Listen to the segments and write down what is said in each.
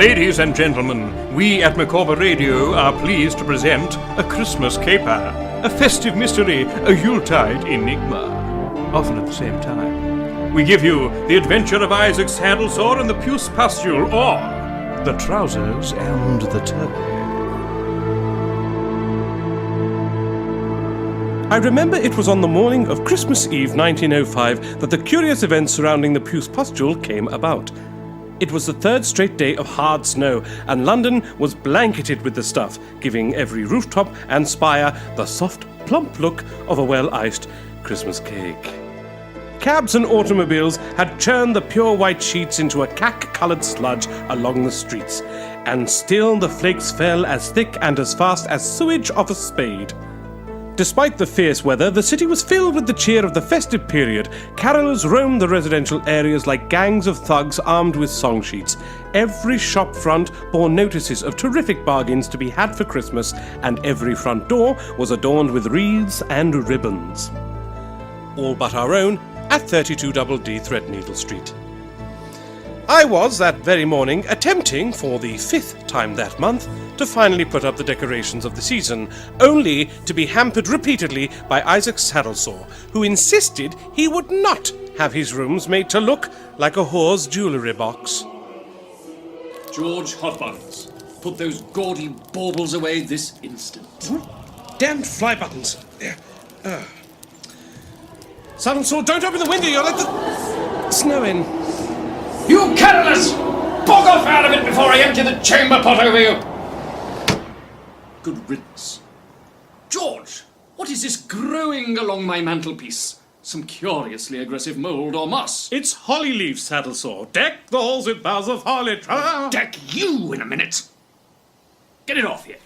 Ladies and gentlemen, we at Micawber Radio are pleased to present a Christmas caper, a festive mystery, a Yuletide enigma, often at the same time. We give you The Adventure of Isaac Saddlesore and the Puce, Pustule, or The Trousers and the Turkey. I remember it was on the morning of Christmas Eve 1905 that the curious events surrounding the Puce Pustule came about. It was the third straight day of hard snow, and London was blanketed with the stuff, giving every rooftop and spire the soft, plump look of a well-iced Christmas cake. Cabs and automobiles had churned the pure white sheets into a cack-coloured sludge along the streets, and still the flakes fell as thick and as fast as sewage off a spade. Despite the fierce weather, the city was filled with the cheer of the festive period. Carolers roamed the residential areas like gangs of thugs armed with song sheets. Every shop front bore notices of terrific bargains to be had for Christmas, and every front door was adorned with wreaths and ribbons. All but our own at 32DD Threadneedle Street. I was, that very morning, attempting, for the 5th time that month, to finally put up the decorations of the season, only to be hampered repeatedly by Isaac Saddlesore, who insisted he would not have his rooms made to look like a whore's jewellery box. George Hotbuns, put those gaudy baubles away this instant. Damned fly buttons. Saddlesore, don't open the window, you'll let the snow in. You careless! Bog off out of it before I empty the chamber pot over you! Good riddance. George, what is this growing along my mantelpiece? Some curiously aggressive mould or moss. It's holly leaf, Saddlesore. Deck the halls with boughs of holly. Deck you in a minute! Get it off here.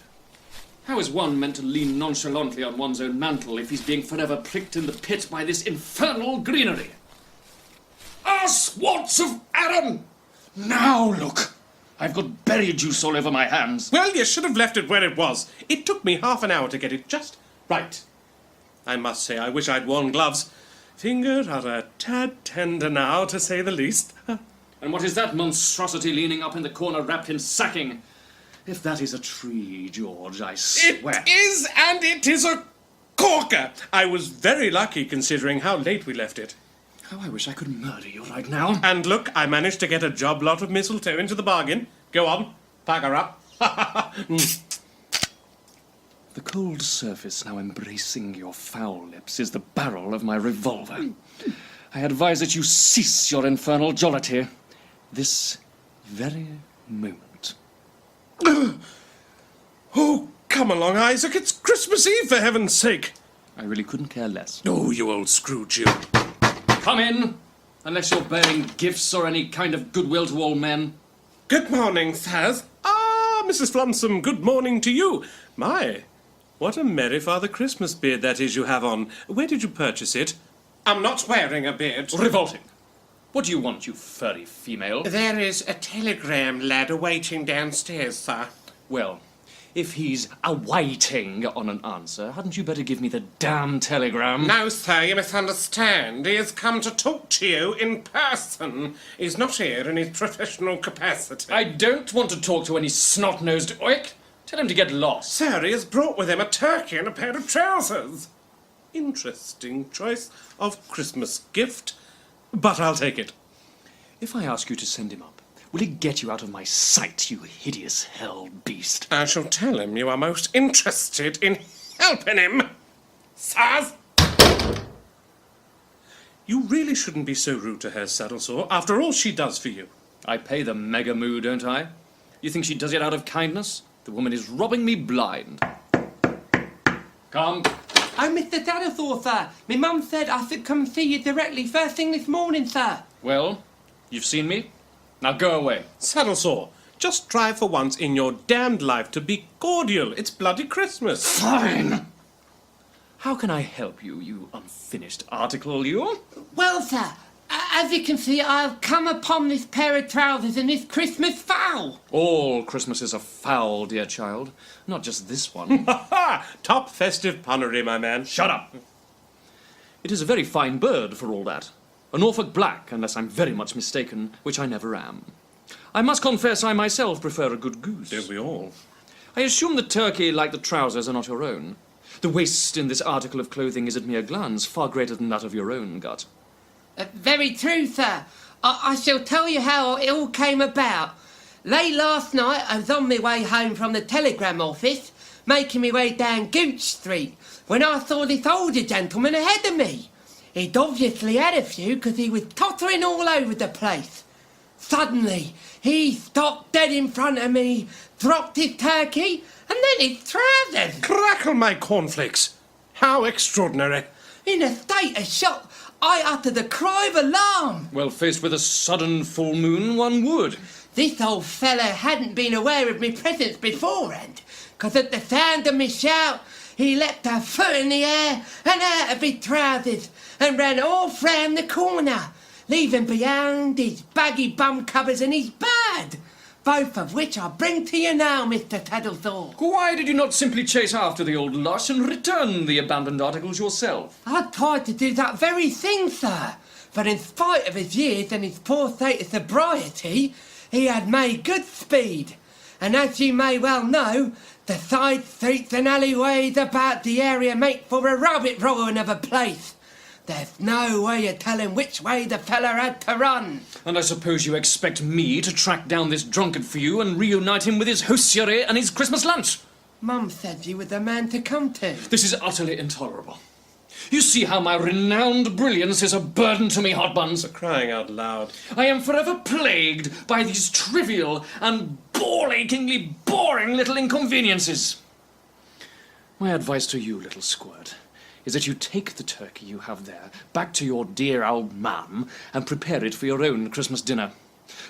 How is one meant to lean nonchalantly on one's own mantle if he's being forever pricked in the pit by this infernal greenery? Swords of Aaron! Now look! I've got berry juice all over my hands. Well, you should have left it where it was. It took me half an hour to get it just right. I must say, I wish I'd worn gloves. Fingers are a tad tender now, to say the least. And what is that monstrosity leaning up in the corner wrapped in sacking? If that is a tree, George, I swear... It is, and it is a corker. I was very lucky, considering how late we left it. How I wish I could murder you right now. And look, I managed to get a job lot of mistletoe into the bargain. Go on, pack her up. The cold surface now embracing your foul lips is the barrel of my revolver. I advise that you cease your infernal jollity this very moment. Oh, come along, Isaac. It's Christmas Eve, for heaven's sake. I really couldn't care less. Oh, you old Scrooge, you. Come in, unless you're bearing gifts or any kind of goodwill to all men. Good morning, sirs. Ah, Mrs. Flumsome, good morning to you. My, what a merry Father Christmas beard that is you have on. Where did you purchase it? I'm not wearing a beard. Revolting. What do you want, you furry female? There is a telegram lad awaiting downstairs, sir. Well, if he's awaiting on an answer, hadn't you better give me the damn telegram? No, sir, you misunderstand. He has come to talk to you in person. He's not here in his professional capacity. I don't want to talk to any snot-nosed oik. Tell him to get lost. Sir, he has brought with him a turkey and a pair of trousers. Interesting choice of Christmas gift, but I'll take it. If I ask you to send him up, will he get you out of my sight, you hideous hell beast? I shall tell him you are most interested in helping him, sirs. You really shouldn't be so rude to her, Saddlesore, after all she does for you. I pay the mega moo, don't I? You think she does it out of kindness? The woman is robbing me blind. Come. I'm Mr. Saddlesore, sir. My mum said I should come see you directly first thing this morning, sir. Well, you've seen me. Now go away. Saddlesore, just try for once in your damned life to be cordial. It's bloody Christmas. Fine. How can I help you, you unfinished article, you? Well, sir, as you can see, I've come upon this pair of trousers in this Christmas foul. All Christmases are foul, dear child. Not just this one. Top festive punnery, my man. Shut up. It is a very fine bird for all that. A Norfolk black, unless I'm very much mistaken, which I never am. I must confess I myself prefer a good goose. Don't we all? I assume the turkey, like the trousers, are not your own. The waste in this article of clothing is at mere glance far greater than that of your own gut. Very true, sir. I shall tell you how it all came about. Late last night, I was on my way home from the telegram office, making my way down Gooch Street, when I saw this older gentleman ahead of me. He'd obviously had a few, because he was tottering all over the place. Suddenly, he stopped dead in front of me, dropped his turkey, and then his trousers. Crackle my cornflakes! How extraordinary! In a state of shock, I uttered a cry of alarm. Well, faced with a sudden full moon, one would. This old fellow hadn't been aware of my presence beforehand, because at the sound of me shout, he leapt a foot in the air and out of his trousers and ran off round the corner, leaving behind his baggy bum covers and his bird, both of which I bring to you now, Mr. Saddlesore. Why did you not simply chase after the old lush and return the abandoned articles yourself? I tried to do that very thing, sir, but in spite of his years and his poor state of sobriety, he had made good speed. And as you may well know, the side streets and alleyways about the area make for a rabbit rolling of a place. There's no way of telling which way the fella had to run. And I suppose you expect me to track down this drunkard for you and reunite him with his hosiery and his Christmas lunch? Mum said you were the man to come to. This is utterly intolerable. You see how my renowned brilliance is a burden to me, Hotbuns. For crying out loud. I am forever plagued by these trivial and ball-achingly boring little inconveniences. My advice to you, little squirt, is that you take the turkey you have there back to your dear old mum and prepare it for your own Christmas dinner.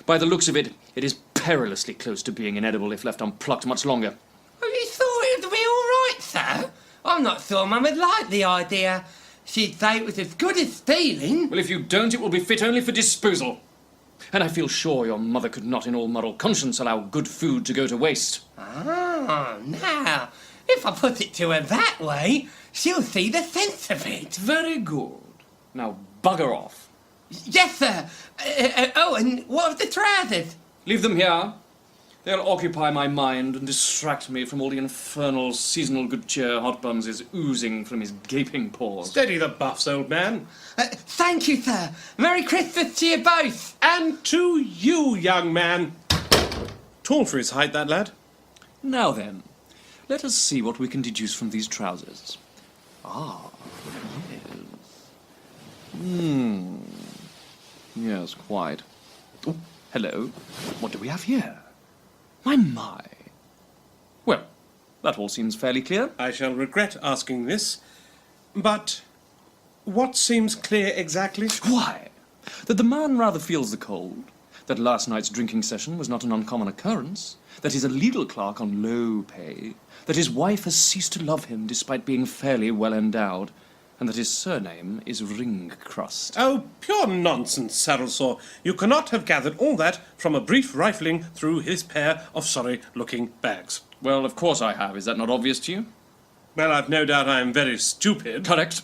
By the looks of it, it is perilously close to being inedible if left unplucked much longer. Well, you thought it would be all right, sir? I'm not sure Mum would like the idea. She'd say it was as good as stealing. Well, if you don't, it will be fit only for disposal. And I feel sure your mother could not in all moral conscience allow good food to go to waste. Ah, now, if I put it to her that way, she'll see the sense of it. Very good. Now bugger off. Yes, sir. Oh, and what of the trousers? Leave them here. They'll occupy my mind and distract me from all the infernal seasonal good cheer Hotbuns is oozing from his gaping pores. Steady the buffs, old man. Thank you, sir. Merry Christmas to you both. And to you, young man. Tall for his height, that lad. Now then, let us see what we can deduce from these trousers. Ah, yes. Yes, quite. Oh, hello. What do we have here? My. Well, that all seems fairly clear. I shall regret asking this, but what seems clear exactly? Why? That the man rather feels the cold, that last night's drinking session was not an uncommon occurrence, that he's a legal clerk on low pay, that his wife has ceased to love him despite being fairly well endowed, and that his surname is Ringcrust. Oh, pure nonsense, Saddlesore. You cannot have gathered all that from a brief rifling through his pair of sorry-looking bags. Well, of course I have. Is that not obvious to you? Well, I've no doubt I am very stupid. Correct.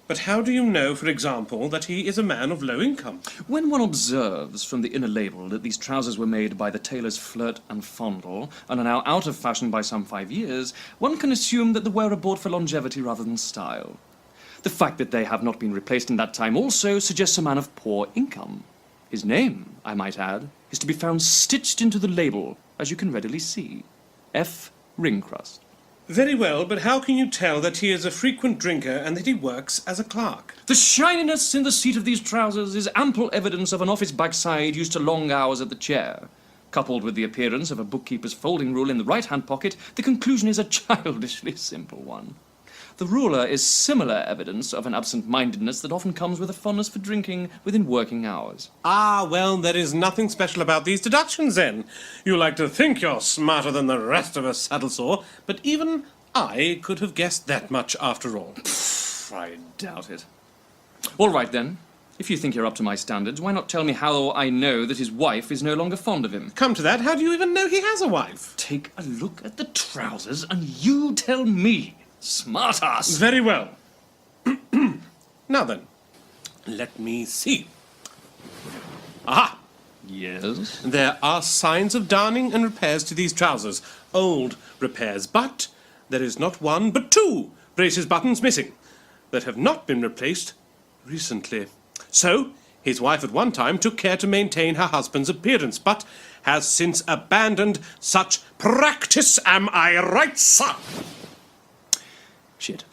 But how do you know, for example, that he is a man of low income? When one observes from the inner label that these trousers were made by the tailors Flirt and Fondle and are now out of fashion by some 5 years, one can assume that the wearer bought for longevity rather than style. The fact that they have not been replaced in that time also suggests a man of poor income. His name, I might add, is to be found stitched into the label, as you can readily see. F. Ringcrust. Very well, but how can you tell that he is a frequent drinker and that he works as a clerk? The shininess in the seat of these trousers is ample evidence of an office backside used to long hours at the chair. Coupled with the appearance of a bookkeeper's folding rule in the right-hand pocket, the conclusion is a childishly simple one. The ruler is similar evidence of an absent-mindedness that often comes with a fondness for drinking within working hours. Ah, well, there is nothing special about these deductions, then. You like to think you're smarter than the rest of us, Saddlesore, but even I could have guessed that much after all. I doubt it. All right, then. If you think you're up to my standards, why not tell me how I know that his wife is no longer fond of him? Come to that, how do you even know he has a wife? Take a look at the trousers and you tell me. Smart ass! Very well. Now then, let me see. Aha! Yes? There are signs of darning and repairs to these trousers. Old repairs, but there is not one, but two braces buttons missing that have not been replaced recently. So, his wife at one time took care to maintain her husband's appearance, but has since abandoned such practice. Am I right, sir? Shit.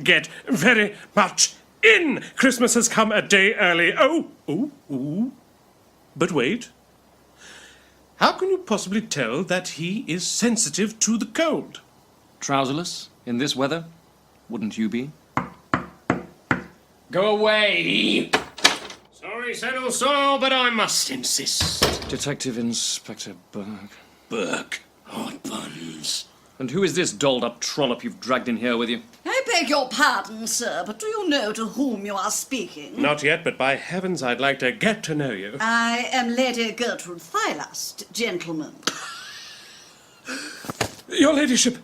Get very much in. Christmas has come a day early. Oh. But wait. How can you possibly tell that he is sensitive to the cold? Trouserless in this weather? Wouldn't you be? Go away! Sorry, Saddlesore, but I must insist. Detective Inspector Burke. Burke, Hotbuns. And who is this dolled-up trollop you've dragged in here with you? I beg your pardon, sir, but do you know to whom you are speaking? Not yet, but by heavens, I'd like to get to know you. I am Lady Gertrude Thylast, gentlemen. Your ladyship.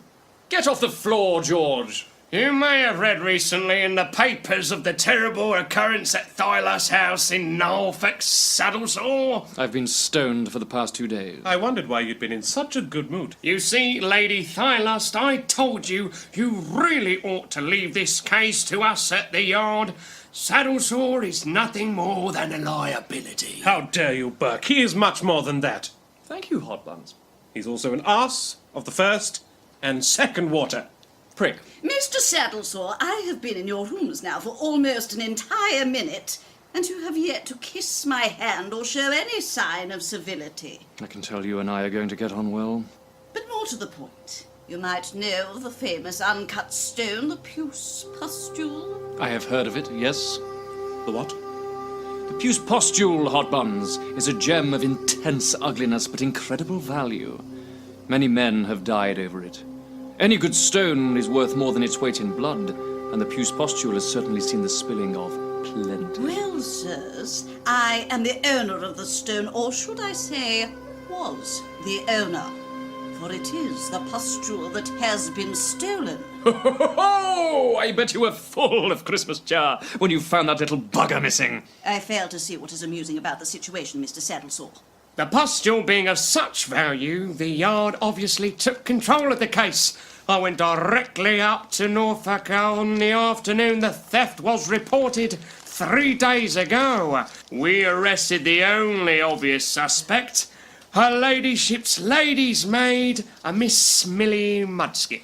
Get off the floor, George! You may have read recently in the papers of the terrible occurrence at Thylast's house in Norfolk, Saddlesore. I've been stoned for the past 2 days. I wondered why you'd been in such a good mood. You see, Lady Thylast, I told you, you really ought to leave this case to us at the yard. Saddlesore is nothing more than a liability. How dare you, Burke? He is much more than that. Thank you, Hotbuns. He's also an arse of the first and second water. Prick. Mr. Saddlesore, I have been in your rooms now for almost an entire minute, and you have yet to kiss my hand or show any sign of civility. I can tell you and I are going to get on well. But more to the point, you might know of the famous uncut stone, the Puce Pustule. I have heard of it, yes. The what? The Puce Pustule, Hotbuns, is a gem of intense ugliness but incredible value. Many men have died over it. Any good stone is worth more than its weight in blood, and the Puce Pustule has certainly seen the spilling of plenty. Well, sirs, I am the owner of the stone, or should I say, was the owner. For it is the pustule that has been stolen. Oh, I bet you were full of Christmas cheer when you found that little bugger missing. I fail to see what is amusing about the situation, Mr. Saddlesore. The pustule being of such value, the yard obviously took control of the case. I went directly up to Norfolk on the afternoon the theft was reported 3 days ago. We arrested the only obvious suspect, her ladyship's lady's maid, a Miss Millie Mudskip.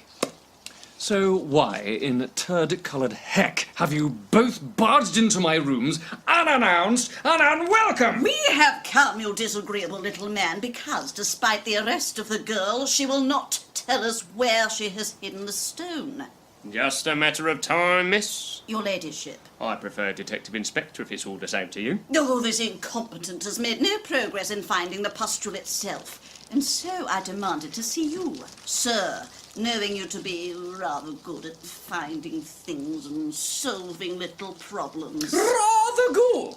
So why, in turd-coloured heck, have you both barged into my rooms, unannounced and unwelcome? We have come, you disagreeable little man, because despite the arrest of the girl, she will not tell us where she has hidden the stone. Just a matter of time, miss. Your ladyship. I prefer Detective Inspector if it's all the same to you. Oh, this incompetent has made no progress in finding the pustule itself, and so I demanded to see you, sir, knowing you to be rather good at finding things and solving little problems. Rather good.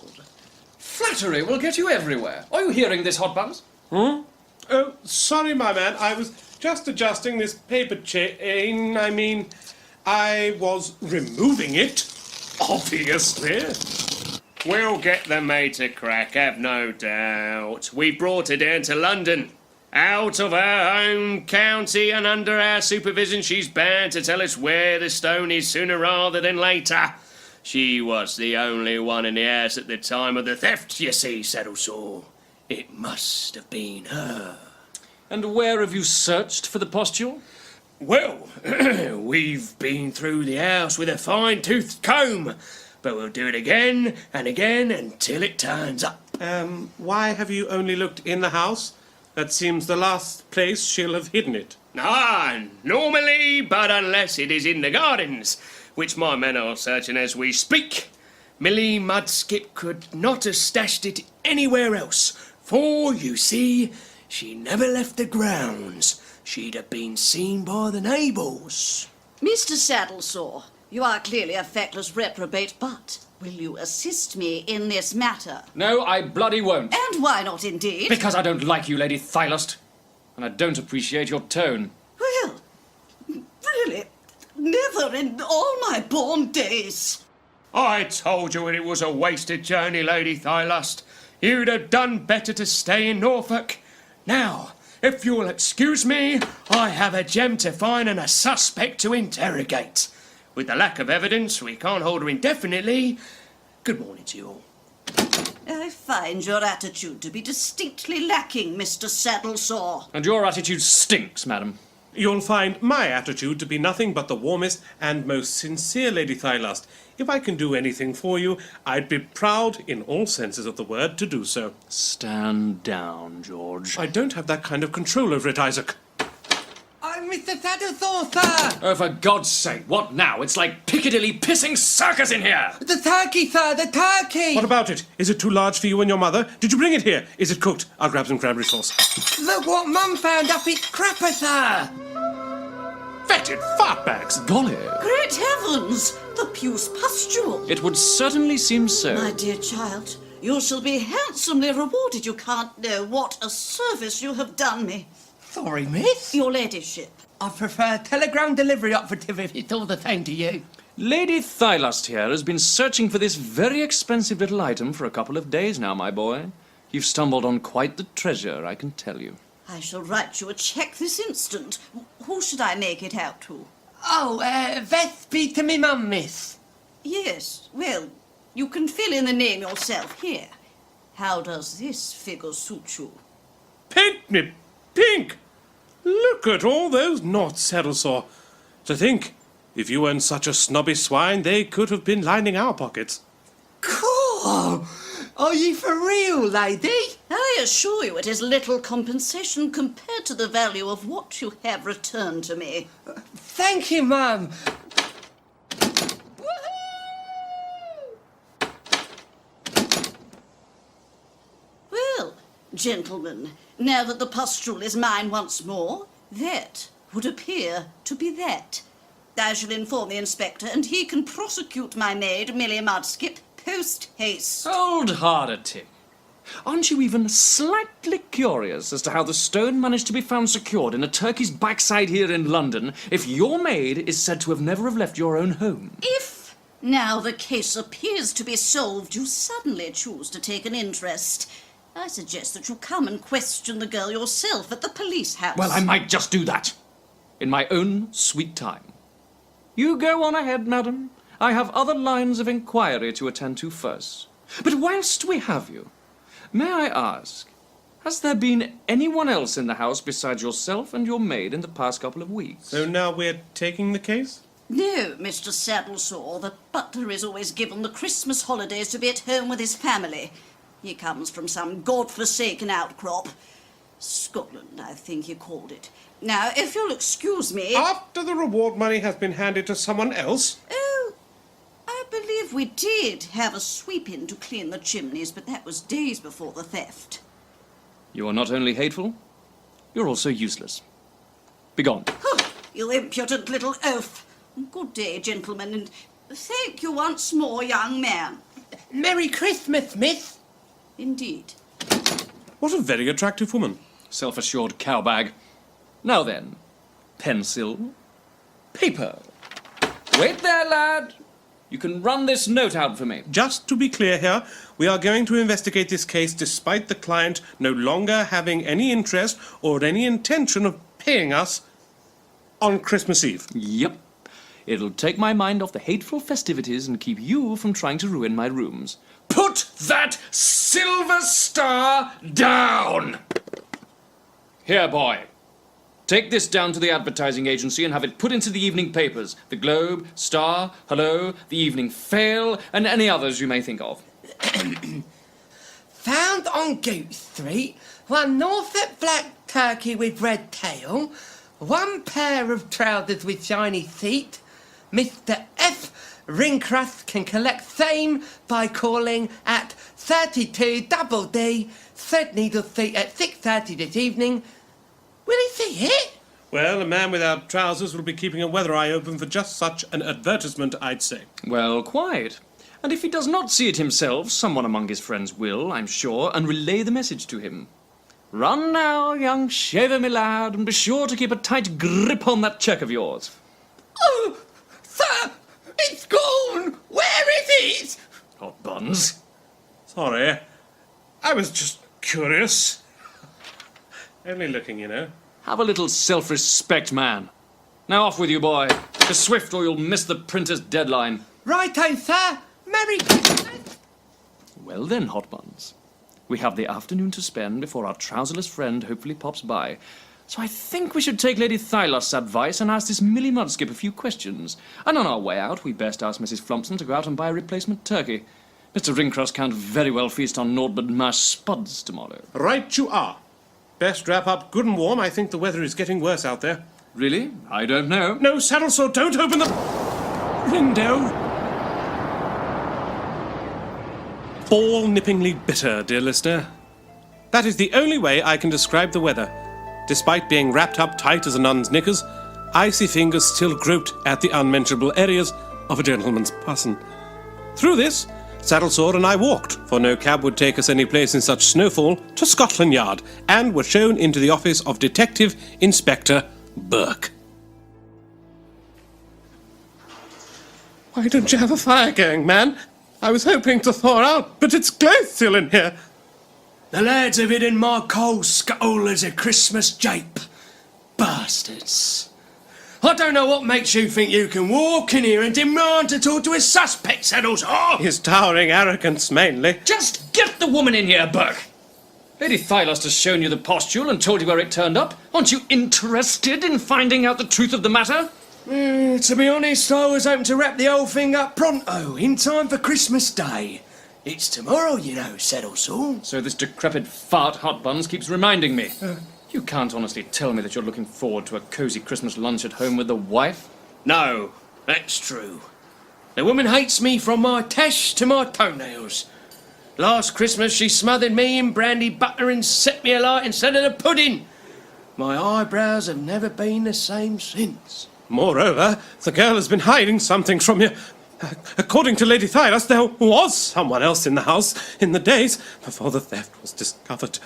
Flattery will get you everywhere. Are you hearing this, Hotbuns? Oh, sorry, my man. I was just adjusting this paper chain. I was removing it, obviously. We'll get the maid to crack, have no doubt. We brought her down to London. Out of her own county and under our supervision, she's bound to tell us where the stone is sooner rather than later. She was the only one in the house at the time of the theft, you see, Saddlesore. It must have been her. And where have you searched for the pustule? Well, we've been through the house with a fine-toothed comb, but we'll do it again and again until it turns up. Why have you only looked in the house? That seems the last place she'll have hidden it. Normally, but unless it is in the gardens, which my men are searching as we speak. Millie Mudskip could not have stashed it anywhere else, for, you see, she never left the grounds. She'd have been seen by the neighbours. Mr. Saddlesore, you are clearly a feckless reprobate, but will you assist me in this matter? No, I bloody won't. And why not, indeed? Because I don't like you, Lady Thylast. And I don't appreciate your tone. Well, really, never in all my born days. I told you it was a wasted journey, Lady Thylast. You'd have done better to stay in Norfolk. Now, if you'll excuse me, I have a gem to find and a suspect to interrogate. With the lack of evidence, we can't hold her indefinitely. Good morning to you all. I find your attitude to be distinctly lacking, Mr. Saddlesore. And your attitude stinks, madam. You'll find my attitude to be nothing but the warmest and most sincere, Lady Thylust. If I can do anything for you, I'd be proud, in all senses of the word, to do so. Stand down, George. I don't have that kind of control over it, Isaac. I'm Mr. Saddlesore, sir! Oh, for God's sake, what now? It's like Piccadilly pissing circus in here! The turkey, sir, the turkey! What about it? Is it too large for you and your mother? Did you bring it here? Is it cooked? I'll grab some cranberry sauce. Look what Mum found up its crapper, sir! Fetid fartbags! Golly! Great heavens! The Puce Pustule! It would certainly seem so. My dear child, you shall be handsomely rewarded. You can't know what a service you have done me. Sorry, miss. Your ladyship. I prefer telegram delivery operative if it's all the same to you. Lady Thylust here has been searching for this very expensive little item for a couple of days now, my boy. You've stumbled on quite the treasure, I can tell you. I shall write you a cheque this instant. Who should I make it out to? Oh, Vespi to me mum, miss. Yes, well, you can fill in the name yourself here. How does this figure suit you? Paint me pink! Look at all those knots, Saddlesore. To think, if you weren't such a snobby swine, they could have been lining our pockets. Cool! Are you for real, lady? I assure you it is little compensation compared to the value of what you have returned to me. Thank you, Mum. Well, gentlemen, now that the pustule is mine once more, that would appear to be that. I shall inform the inspector, and he can prosecute my maid, Millie Mudskip, post-haste. Hold hard a tick. Aren't you even slightly curious as to how the stone managed to be found secured in a turkey's backside here in London if your maid is said to have never left your own home? If, now the case appears to be solved, you suddenly choose to take an interest, I suggest that you come and question the girl yourself at the police house. Well, I might just do that. In my own sweet time. You go on ahead, madam. I have other lines of inquiry to attend to first. But whilst we have you, may I ask, has there been anyone else in the house besides yourself and your maid in the past couple of weeks? So now we're taking the case? No, Mr. Saddlesore. The butler is always given the Christmas holidays to be at home with his family. He comes from some god-forsaken outcrop. Scotland, I think he called it. Now, if you'll excuse me... After the reward money has been handed to someone else? Oh, I believe we did have a sweep-in to clean the chimneys, but that was days before the theft. You are not only hateful, you're also useless. Begone. Oh, you impudent little oaf. Good day, gentlemen, and thank you once more, young man. Merry Christmas, miss. Indeed. What a very attractive woman. Self-assured cowbag. Now then, pencil, paper. Wait there, lad. You can run this note out for me. Just to be clear here, we are going to investigate this case despite the client no longer having any interest or any intention of paying us on Christmas Eve. Yep. It'll take my mind off the hateful festivities and keep you from trying to ruin my rooms. Put that silver star down! Here, boy. Take this down to the advertising agency and have it put into the evening papers. The Globe, Star, Hello, the Evening Fail, and any others you may think of. Found on Goose Street, one Norfolk black turkey with red tail, one pair of trousers with shiny seat. Mr. F. Ringcrust can collect same by calling at 32 Double D, Threadneedle Street at 6:30 this evening. Will he see it? Well, a man without trousers will be keeping a weather eye open for just such an advertisement, I'd say. Well, quite. And if he does not see it himself, someone among his friends will, I'm sure, and relay the message to him. Run now, young shaver, me lad, and be sure to keep a tight grip on that cheque of yours. Oh, sir, it's gone. Where is it? Hotbuns. Sorry. I was just curious. Only looking, you know. Have a little self-respect, man. Now off with you, boy. Be swift or you'll miss the printer's deadline. Righto, sir. Merry Christmas. Well then, Hotbuns. We have the afternoon to spend before our trouserless friend hopefully pops by. So I think we should take Lady Thylos's advice and ask this Millie Mudskip a few questions. And on our way out, we best ask Mrs. Flumpson to go out and buy a replacement turkey. Mr. Ringcross can't very well feast on naught but mashed spuds tomorrow. Right you are. Best wrap up good and warm. I think the weather is getting worse out there. Really? I don't know. No, Saddlesore, don't open the window. Ball-nippingly bitter, dear listener. That is the only way I can describe the weather. Despite being wrapped up tight as a nun's knickers, icy fingers still groped at the unmentionable areas of a gentleman's person. Through this, Saddlesore and I walked, for no cab would take us any place in such snowfall, to Scotland Yard, and were shown into the office of Detective Inspector Burke. Why don't you have a fire going, man? I was hoping to thaw out, but it's close still in here. The lads have hidden my coal scuttle as a Christmas jape. Bastards. I don't know what makes you think you can walk in here and demand to talk to a suspect, Saddlesore. His towering arrogance, mainly. Just get the woman in here, Burke. Lady Thylos has shown you the Pustule and told you where it turned up. Aren't you interested in finding out the truth of the matter? To be honest, I was hoping to wrap the whole thing up pronto, in time for Christmas Day. It's tomorrow, you know, Saddlesore. So this decrepit fart Hotbuns keeps reminding me. You can't honestly tell me that you're looking forward to a cosy Christmas lunch at home with the wife? No, that's true. The woman hates me from my tash to my toenails. Last Christmas she smothered me in brandy butter and set me alight instead of the pudding. My eyebrows have never been the same since. Moreover, the girl has been hiding something from you. According to Lady Thylos, there was someone else in the house in the days before the theft was discovered.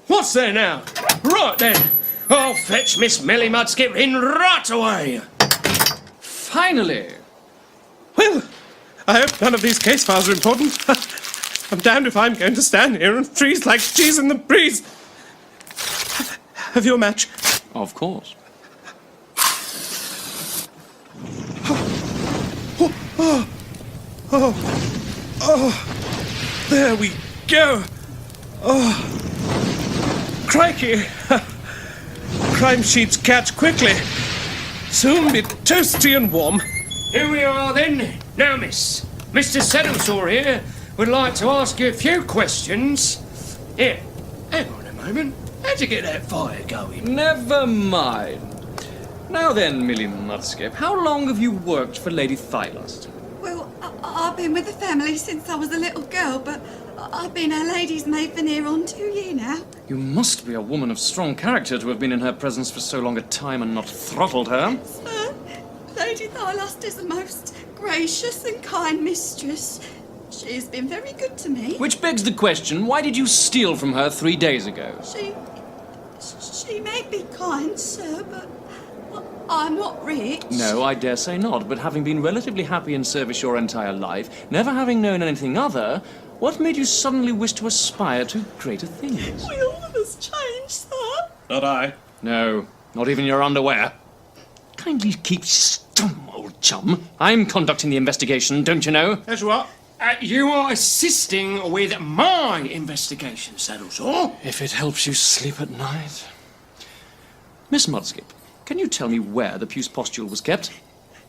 What's there now? Right then, I'll fetch Miss Millie Mudskip in right away. Finally! Well, I hope none of these case files are important. I'm damned if I'm going to stand here and freeze like cheese in the breeze. Have you a match? Of course. There we go. Oh, crikey. Crime sheets catch quickly. Soon be toasty and warm. Here we are then. Now, miss, Mr. Saddlesore here would like to ask you a few questions. Here, hang on a moment. How'd you get that fire going? Never mind. Now then, Millie Mudskip, how long have you worked for Lady Thylos? Well, I've been with the family since I was a little girl, but I've been her lady's maid for near on 2 years now. You must be a woman of strong character to have been in her presence for so long a time and not throttled her. Sir, Lady Thylos is a most gracious and kind mistress. She has been very good to me. Which begs the question, why did you steal from her 3 days ago? She may be kind, sir, but I'm not rich. No, I dare say not, but having been relatively happy in service your entire life, never having known anything other, what made you suddenly wish to aspire to greater things? We all of us changed, sir. Not I. No, not even your underwear. Kindly keep stum, old chum. I'm conducting the investigation, don't you know? As you are. You are assisting with my investigation, Saddlesore. If it helps you sleep at night. Miss Mudskip, can you tell me where the Puce Pustule was kept?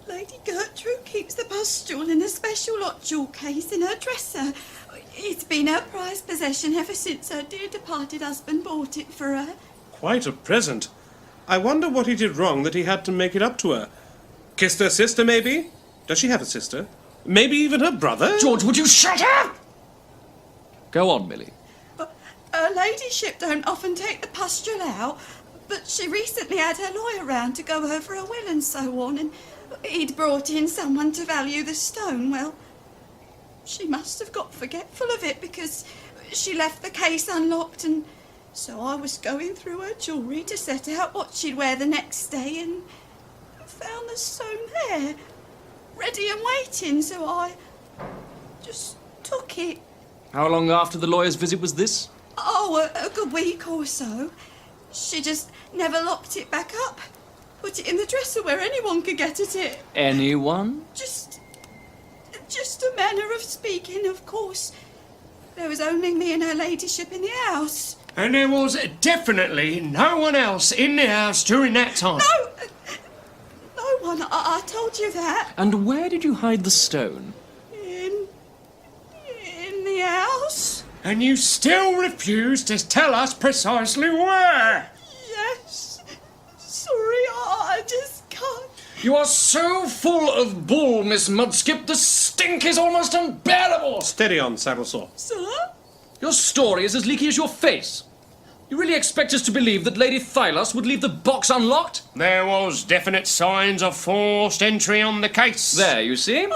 Lady Gertrude keeps the pustule in a special hot jewel case in her dresser. It's been her prized possession ever since her dear departed husband bought it for her. Quite a present. I wonder what he did wrong that he had to make it up to her. Kissed her sister, maybe? Does she have a sister? Maybe even her brother? George, would you shut up? Go on, Millie. Her ladyship don't often take the pustule out, but she recently had her lawyer round to go over her will and so on, and he'd brought in someone to value the stone. Well, she must have got forgetful of it because she left the case unlocked, and so I was going through her jewellery to set out what she'd wear the next day and found the stone there, ready and waiting, so I just took it. How long after the lawyer's visit was this? Oh, a good week or so. She just never locked it back up. Put it in the dresser where anyone could get at it. Anyone? Just a manner of speaking, of course. There was only me and her ladyship in the house. And there was definitely no one else in the house during that time. No one, I told you that. And where did you hide the stone? In the house? And you still refuse to tell us precisely where. Yes. Sorry, I just can't. You are so full of bull, Miss Mudskip, the stink is almost unbearable! Steady on, Saddlesore. Sir? Your story is as leaky as your face. You really expect us to believe that Lady Thylas would leave the box unlocked? There was definite signs of forced entry on the case. There, you see?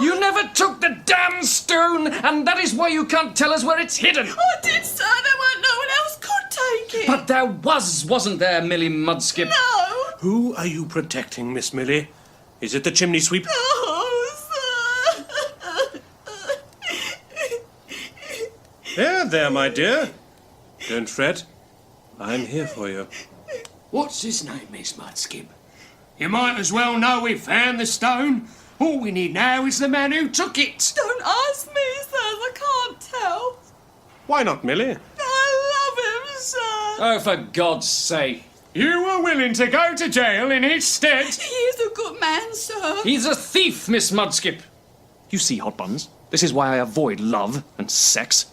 You never took the damn stone, and that is why you can't tell us where it's hidden. I did, sir. No one else could take it. But there wasn't there, Millie Mudskip? No. Who are you protecting, Miss Millie? Is it the chimney sweep? Oh, sir. There, my dear. Don't fret. I'm here for you. What's his name, Miss Mudskip? You might as well know we found the stone. All we need now is the man who took it. Don't ask me, sir. I can't tell. Why not, Millie? I love him, sir. Oh, for God's sake. You were willing to go to jail in his stead. He is a good man, sir. He's a thief, Miss Mudskip. You see, Hotbuns, this is why I avoid love and sex.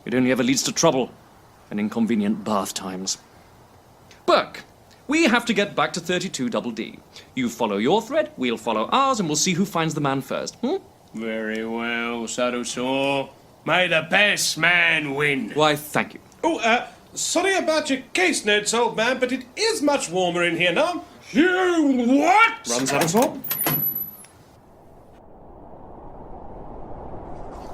It only ever leads to trouble and inconvenient bath times. Burke, we have to get back to 32 Double D. You follow your thread, we'll follow ours, and we'll see who finds the man first. Very well, Saddlesore. May the best man win. Why, thank you. Oh, sorry about your case notes, old man, but it is much warmer in here now. You what? Run, Saddlesore.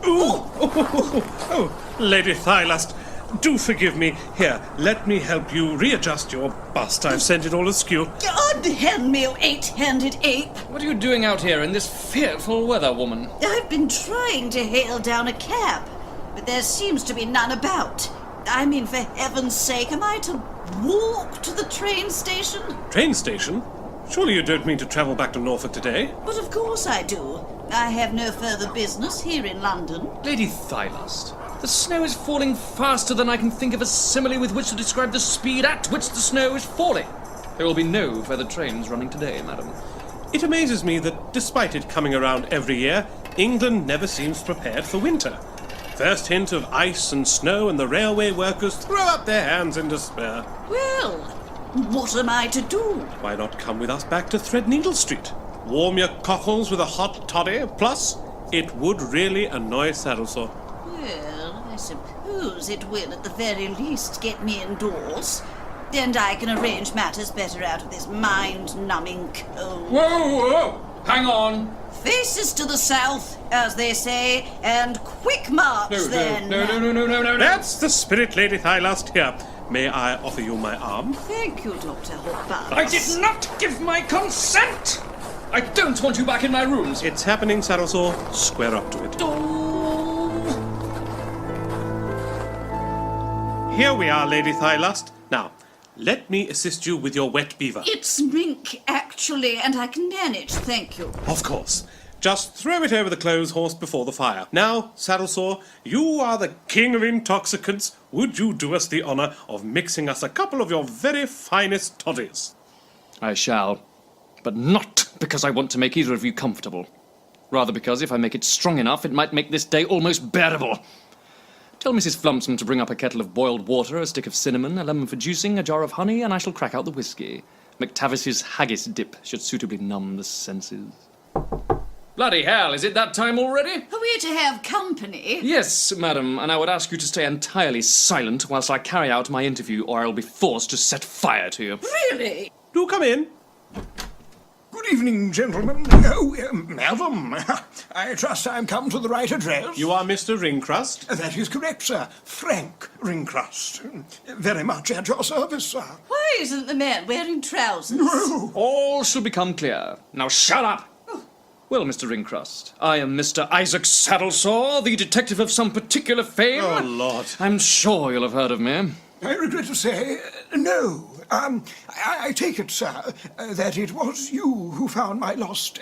Oh, Lady Thylas, do forgive me. Here, let me help you readjust your bust. I've sent it all askew. God help me, you eight-handed ape. What are you doing out here in this fearful weather, woman? I've been trying to hail down a cab, but there seems to be none about. I mean, for heaven's sake, am I to walk to the train station? Train station? Surely you don't mean to travel back to Norfolk today? But of course I do. I have no further business here in London. Lady Thylas, the snow is falling faster than I can think of a simile with which to describe the speed at which the snow is falling. There will be no further trains running today, madam. It amazes me that, despite it coming around every year, England never seems prepared for winter. First hint of ice and snow and the railway workers throw up their hands in despair. Well, what am I to do? Why not come with us back to Threadneedle Street? Warm your cockles with a hot toddy, plus it would really annoy Saddlesore. Well, I suppose it will at the very least get me indoors. And I can arrange matters better out of this mind-numbing cold. Whoa! Hang on! Faces to the south, as they say, and quick march then. No. That's the spirit, Lady Thylas. Here, may I offer you my arm? Thank you, Dr. Hotbuns. I did not give my consent! I don't want you back in my rooms. It's happening, Saddlesore. Square up to it. Here we are, Lady Thylas. Now, let me assist you with your wet beaver. It's mink, actually, and I can manage, thank you. Of course. Just throw it over the clothes horse before the fire. Now, Saddlesore, you are the king of intoxicants. Would you do us the honour of mixing us a couple of your very finest toddies? I shall. But not because I want to make either of you comfortable. Rather because if I make it strong enough, it might make this day almost bearable. Tell Mrs. Flumpson to bring up a kettle of boiled water, a stick of cinnamon, a lemon for juicing, a jar of honey, and I shall crack out the whiskey. McTavis's haggis dip should suitably numb the senses. Bloody hell, is it that time already? Are we to have company? Yes, madam, and I would ask you to stay entirely silent whilst I carry out my interview, or I will be forced to set fire to you. Really? Do come in. Good evening, gentlemen. Madam. I trust I'm come to the right address. You are Mr. Ringcrust? That is correct, sir. Frank Ringcrust. Very much at your service, sir. Why isn't the man wearing trousers? All shall become clear. Now shut up! Well, Mr. Ringcrust, I am Mr. Isaac Saddlesore, the detective of some particular fame. Oh, Lord. I'm sure you'll have heard of me. I regret to say, no. I take it, sir, that it was you who found my lost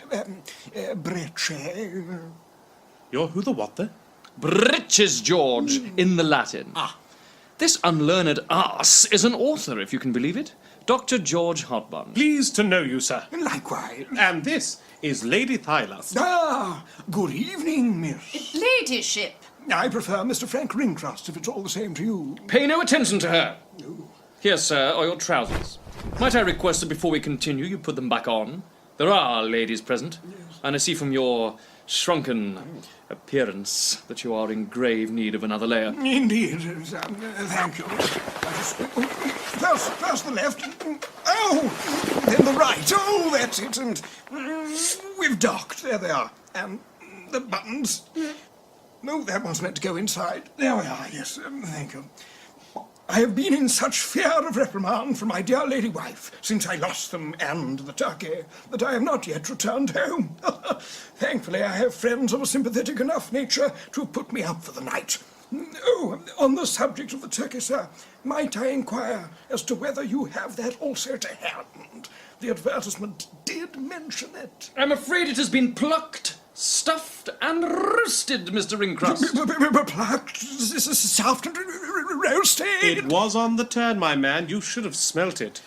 breeches. You're who the what there? Breeches, George, in the Latin. Ah. This unlearned arse is an author, if you can believe it. Dr. George Hotbuns. Pleased to know you, sir. Likewise. And this is Lady Thylust. Ah, good evening, miss. Ladyship. I prefer Mr. Frank Ringcrust, if it's all the same to you. Pay no attention to her. Here, sir, are your trousers. Might I request that before we continue, you put them back on? There are ladies present, and I see from your shrunken appearance that you are in grave need of another layer. Indeed. Thank you. First the left. Oh, then the right. Oh, that's it. And we've docked. There they are. And the buttons. No, that one's meant to go inside. There we are, yes. Thank you. I have been in such fear of reprimand from my dear lady wife since I lost them and the turkey that I have not yet returned home. Thankfully, I have friends of a sympathetic enough nature to have put me up for the night. Oh, on the subject of the turkey, sir, might I inquire as to whether you have that also to hand? The advertisement did mention it. I'm afraid it has been plucked, stuffed, and roasted, Mr. Ringcrust. Plucked, stuffed, and roasted. It was on the turn, my man. You should have smelt it.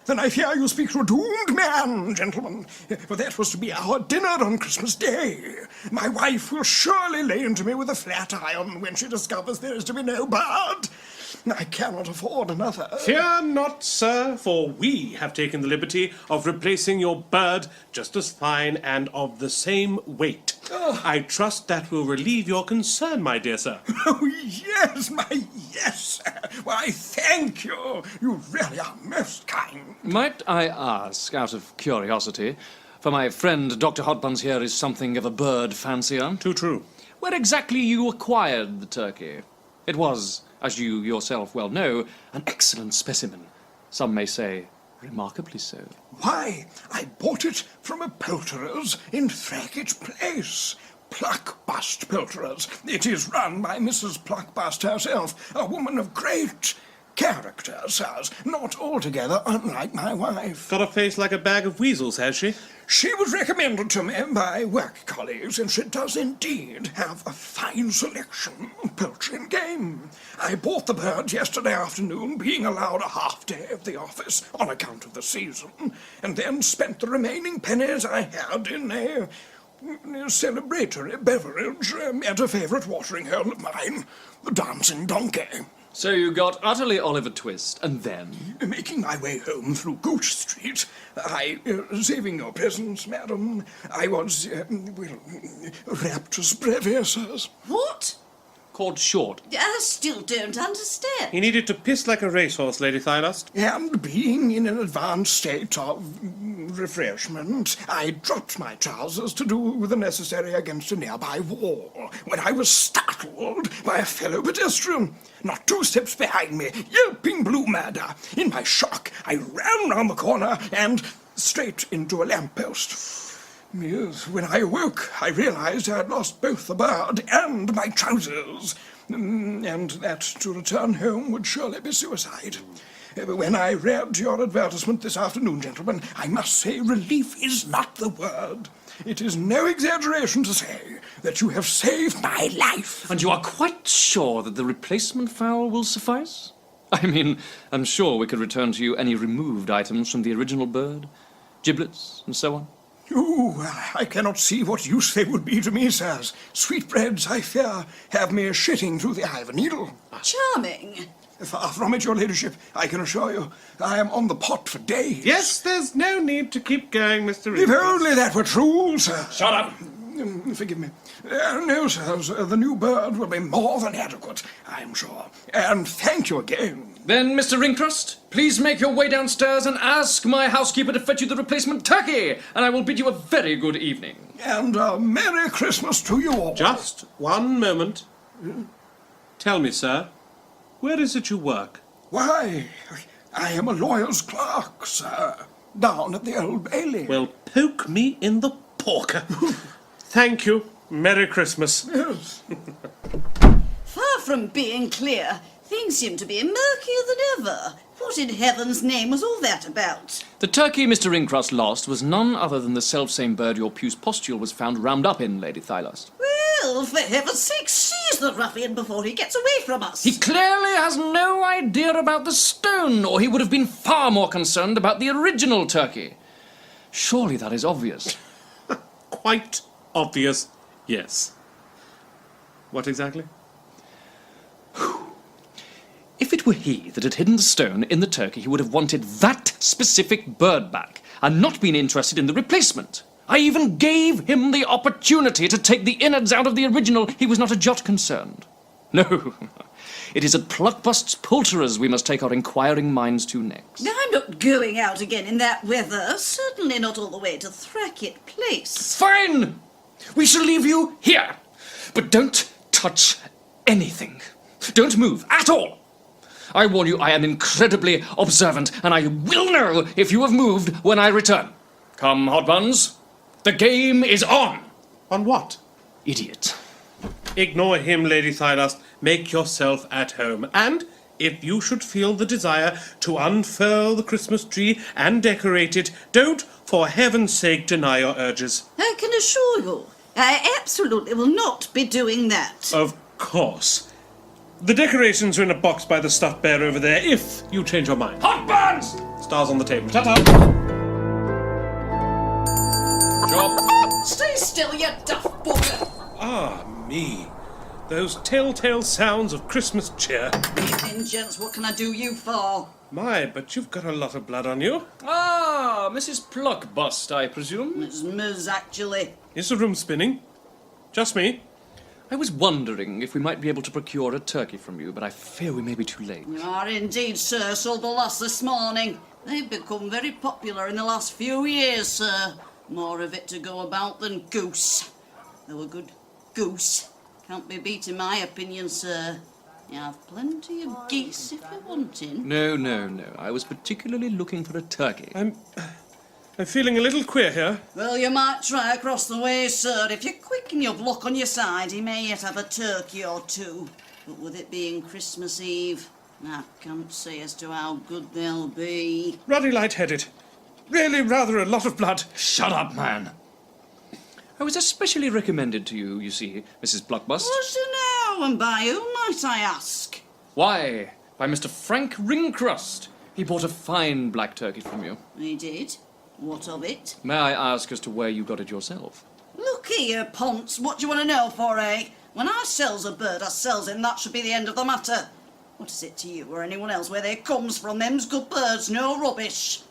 Then I fear you speak to a doomed man, gentlemen, for that was to be our dinner on Christmas Day. My wife will surely lay into me with a flat iron when she discovers there is to be no bird. I cannot afford another. Fear not, sir, for we have taken the liberty of replacing your bird just as fine and of the same weight. I trust that will relieve your concern, my dear sir. Oh, yes, yes, sir. Why, thank you. You really are most kind. Might I ask, out of curiosity, for my friend Dr. Hotbuns here is something of a bird fancier, Too true. where exactly you acquired the turkey? It was, as you yourself well know, an excellent specimen. Some may say, remarkably so. Why, I bought it from a poulterer's in Thrackett Place. Pluckbust Poulterers. It is run by Mrs. Pluckbust herself, a woman of great character, sirs, not altogether unlike my wife. Got a face like a bag of weasels, has she? She was recommended to me by work colleagues, and she does indeed have a fine selection of poultry and game. I bought the bird yesterday afternoon, being allowed a half day at the office on account of the season, and then spent the remaining pennies I had in a celebratory beverage at a favourite watering hole of mine, the Dancing Donkey. So you got utterly Oliver Twist, and then? Making my way home through Gooch Street, saving your presence, madam, I was, raptus brevis. What? Called short. I still don't understand. He needed to piss like a racehorse, Lady Thylust. And being in an advanced state of refreshment, I dropped my trousers to do the necessary against a nearby wall, when I was startled by a fellow pedestrian, not 2 steps behind me, yelping blue murder. In my shock, I ran round the corner and straight into a lamppost. Yes, when I awoke, I realized I had lost both the bird and my trousers, and that to return home would surely be suicide. When I read your advertisement this afternoon, gentlemen, I must say relief is not the word. It is no exaggeration to say that you have saved my life. And you are quite sure that the replacement fowl will suffice? I mean, I'm sure we could return to you any removed items from the original bird, giblets and so on. Oh, I cannot see what use they would be to me, sirs. Sweetbreads, I fear, have me shitting through the eye of a needle. Charming. Far from it, your ladyship, I can assure you. I am on the pot for days. Yes, there's no need to keep going, Mr. If Ringcrust. only that were true, sir. Shut up! Forgive me. No, sirs, the new bird will be more than adequate, I'm sure. And thank you again. Then, Mr. Ringcrust, please make your way downstairs and ask my housekeeper to fetch you the replacement turkey, and I will bid you a very good evening. And a Merry Christmas to you all. Just one moment. Tell me, sir, where is it you work? Why, I am a lawyer's clerk, sir, down at the Old Bailey. Well, poke me in the porker. Thank you. Merry Christmas. Yes. Far from being clear, things seem to be murkier than ever. What in heaven's name was all that about? The turkey Mr. Ringcrust lost was none other than the selfsame bird your Puce Pustule was found rammed up in, Lady Thylust. Well, for heaven's sake, seize the ruffian before he gets away from us. He clearly has no idea about the stone, or he would have been far more concerned about the original turkey. Surely that is obvious. Quite obvious, yes. What exactly? If it were he that had hidden the stone in the turkey, he would have wanted that specific bird back, and not been interested in the replacement. I even gave him the opportunity to take the innards out of the original. He was not a jot concerned. No, it is at Pluckbust's poulterers we must take our inquiring minds to next. I'm not going out again in that weather. Certainly not all the way to Thracket Place. Fine! We shall leave you here. But don't touch anything. Don't move at all. I warn you, I am incredibly observant, and I will know if you have moved when I return. Come, Hotbuns. The game is on. On what? Idiot. Ignore him, Lady Thylust. Make yourself at home. And if you should feel the desire to unfurl the Christmas tree and decorate it, don't, for heaven's sake, deny your urges. I can assure you, I absolutely will not be doing that. Of course. The decorations are in a box by the stuffed bear over there, if you change your mind. Hotbuns! Stars on the table. Ta-ta! Job. Stay still, you daft bugger. Ah, me. Those telltale sounds of Christmas cheer. Evening, gents, what can I do you for? My, but you've got a lot of blood on you. Ah, Mrs. Pluckbust, I presume? It's Ms. actually. Is the room spinning? Just me? I was wondering if we might be able to procure a turkey from you, but I fear we may be too late. You are indeed, sir. Sold the last this morning. They've become very popular in the last few years, sir. More of it to go about than goose. Though a good goose can't be beat in my opinion, sir. You have plenty of geese if you're wanting. No. I was particularly looking for a turkey. I'm feeling a little queer here. Well, you might try across the way, sir. If you're quick and you've luck on your side, he may yet have a turkey or two. But with it being Christmas Eve, I can't say as to how good they'll be. Ruddy light-headed. Really rather a lot of blood. Shut up, man. I was especially recommended to you, you see, Mrs. Pluckbust. Was you now, and by whom might I ask? Why, by Mr. Frank Ringcrust. He bought a fine black turkey from you. He did. What of it? May I ask as to where you got it yourself? Look here, Ponce, what do you want to know for, eh? When I sells a bird, I sells him, that should be the end of the matter. What is it to you or anyone else where they comes from? Them's good birds, no rubbish.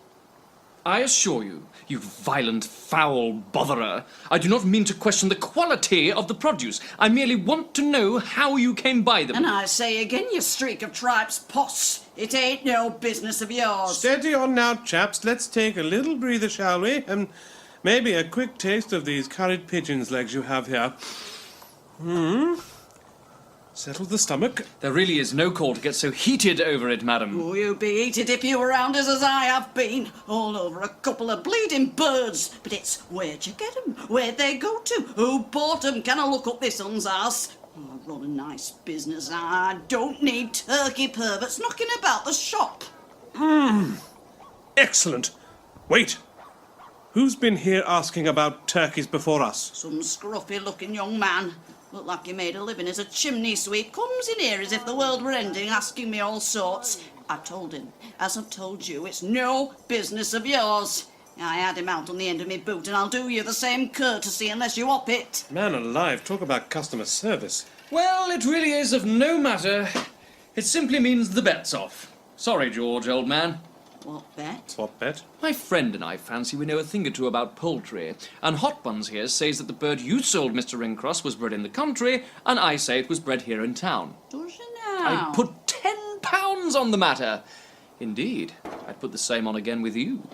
I assure you, you violent, foul botherer, I do not mean to question the quality of the produce. I merely want to know how you came by them. And I say again, you streak of tripes poss, it ain't no business of yours. Steady on now, chaps. Let's take a little breather, shall we? And maybe a quick taste of these curried pigeon's legs you have here. Settle the stomach. There really is no call to get so heated over it, madam. Oh, you'd be heated if you were round us as I have been, all over a couple of bleeding birds. But it's, where'd you get 'em? Where'd they go to? Who bought 'em? Can I look up this son's ass? Oh, I run a nice business. I don't need turkey perverts knocking about the shop. Excellent. Wait. Who's been here asking about turkeys before us? Some scruffy-looking young man. Looked like he made a living as a chimney sweep. Comes in here as if the world were ending, asking me all sorts. I told him, as I've told you, it's no business of yours. I had him out on the end of my boot, and I'll do you the same courtesy unless you op it. Man alive, talk about customer service. Well, it really is of no matter. It simply means the bet's off. Sorry, George, old man. What bet? What bet? My friend and I fancy we know a thing or two about poultry, and Hotbuns here says that the bird you sold, Mr. Ringcross, was bred in the country, and I say it was bred here in town. Does you now? I put £10 on the matter. Indeed, I'd put the same on again with you.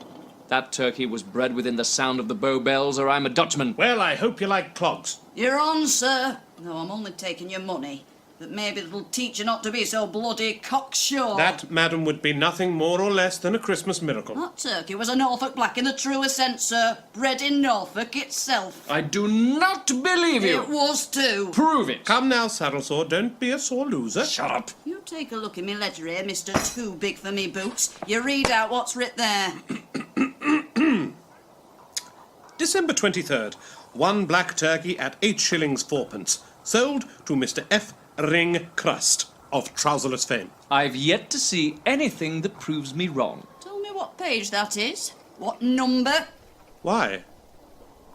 That turkey was bred within the sound of the Bow Bells, or I'm a Dutchman. Well, I hope you like clogs. You're on, sir. Though I'm only taking your money. But maybe it'll teach you not to be so bloody cocksure. That, madam, would be nothing more or less than a Christmas miracle. That turkey was a Norfolk black in the truest sense, sir. Bred in Norfolk itself. I do not believe you. It was too. Prove it. Come now, Saddlesore, don't be a sore loser. Shut up. You take a look in me ledger here, Mr. Too Big For Me Boots. You read out what's writ there. December 23rd. 1 black turkey at 8 shillings 4pence. Sold to Mr. F. Ring Crust of Trouserless fame. I've yet to see anything that proves me wrong. Tell me what page that is. What number? Why?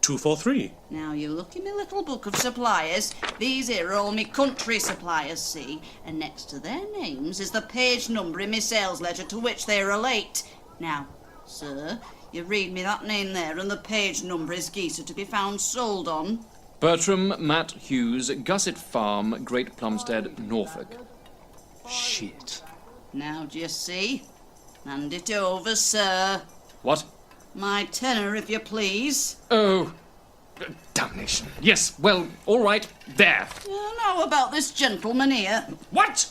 243. Now, you look in my little book of suppliers. These here are all me country suppliers, see? And next to their names is the page number in my sales ledger to which they relate. Now, sir, you read me that name there, and the page number is geese are to be found sold on. Bertram Matt Hughes, Gusset Farm, Great Plumstead, Norfolk. Shit. Now, do you see? Hand it over, sir. What? My tenner, if you please. Oh, damnation. Yes, well, all right, there. You know about this gentleman here. What?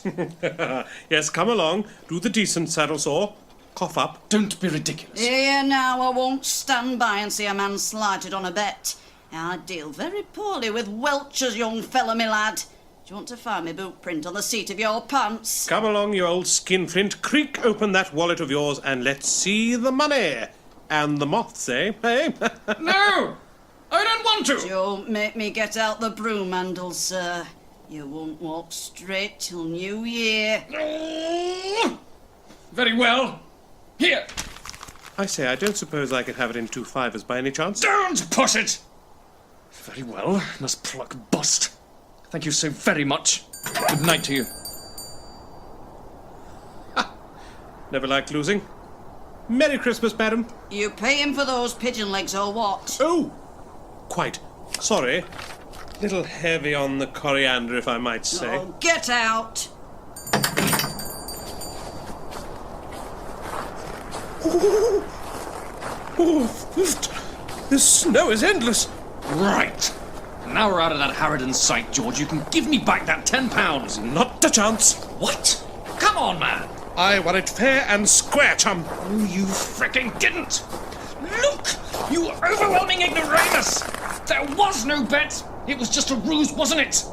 Yes, come along. Do the decent, Saddlesore. Cough up. Don't be ridiculous. Here now, I won't stand by and see a man slighted on a bet. I deal very poorly with Welchers, young fella, me lad. Do you want to find me boot print on the seat of your pants? Come along, you old skinflint. Creak open that wallet of yours and let's see the money. And the moths, eh? Hey? No! I don't want to! Don't make me get out the broom handle, sir. You won't walk straight till New Year. Very well. Here. I say, I don't suppose I could have it in 2 fivers by any chance? Don't push it! Very well. Must pluck bust. Thank you so very much. Good night to you. Never liked losing. Merry Christmas, madam. You pay him for those pigeon legs or what? Oh, quite. Sorry. Little heavy on the coriander, if I might say. Oh, get out! Oh, this snow is endless. Right. Now we're out of that Harridan sight, George. You can give me back that £10. Not a chance. What? Come on, man. I won it fair and square, chum. Oh, you frickin' didn't. Look, you overwhelming ignoramus. There was no bet. It was just a ruse, wasn't it?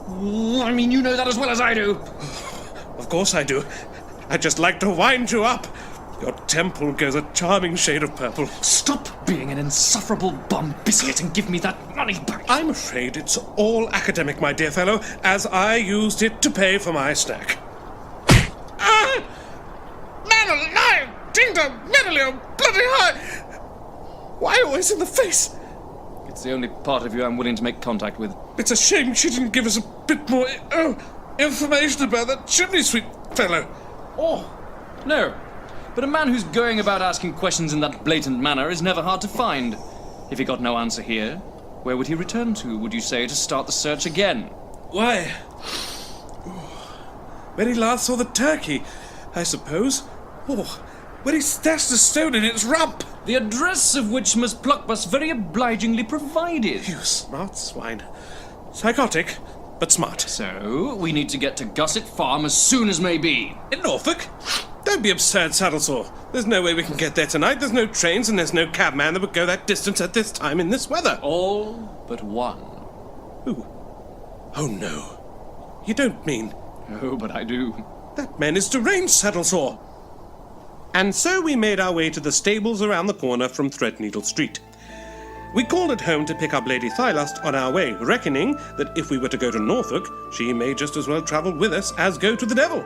I mean, you know that as well as I do. Of course I do. I'd just like to wind you up. Your temple goes a charming shade of purple. Stop being an insufferable bum biscuit and give me that money back. I'm afraid it's all academic, my dear fellow, as I used it to pay for my snack. Man alive! Tinker, medley, oh, bloody high! Why always in the face? It's the only part of you I'm willing to make contact with. It's a shame she didn't give us a bit more information about that chimney sweep fellow. Oh, no. But a man who's going about asking questions in that blatant manner is never hard to find. If he got no answer here, where would he return to, would you say, to start the search again? Why? When he last saw the turkey, I suppose. Oh, when he stashed a stone in its rump. The address of which Miss Pluckbus very obligingly provided. You smart swine. Psychotic, but smart. So, we need to get to Gusset Farm as soon as may be. In Norfolk? Don't be absurd, Saddlesore. There's no way we can get there tonight. There's no trains and there's no cabman that would go that distance at this time in this weather. All but one. Who? Oh, no. You don't mean... Oh, but I do. That man is deranged, Saddlesore. And so we made our way to the stables around the corner from Threadneedle Street. We called at home to pick up Lady Thylust on our way, reckoning that if we were to go to Norfolk, she may just as well travel with us as go to the devil.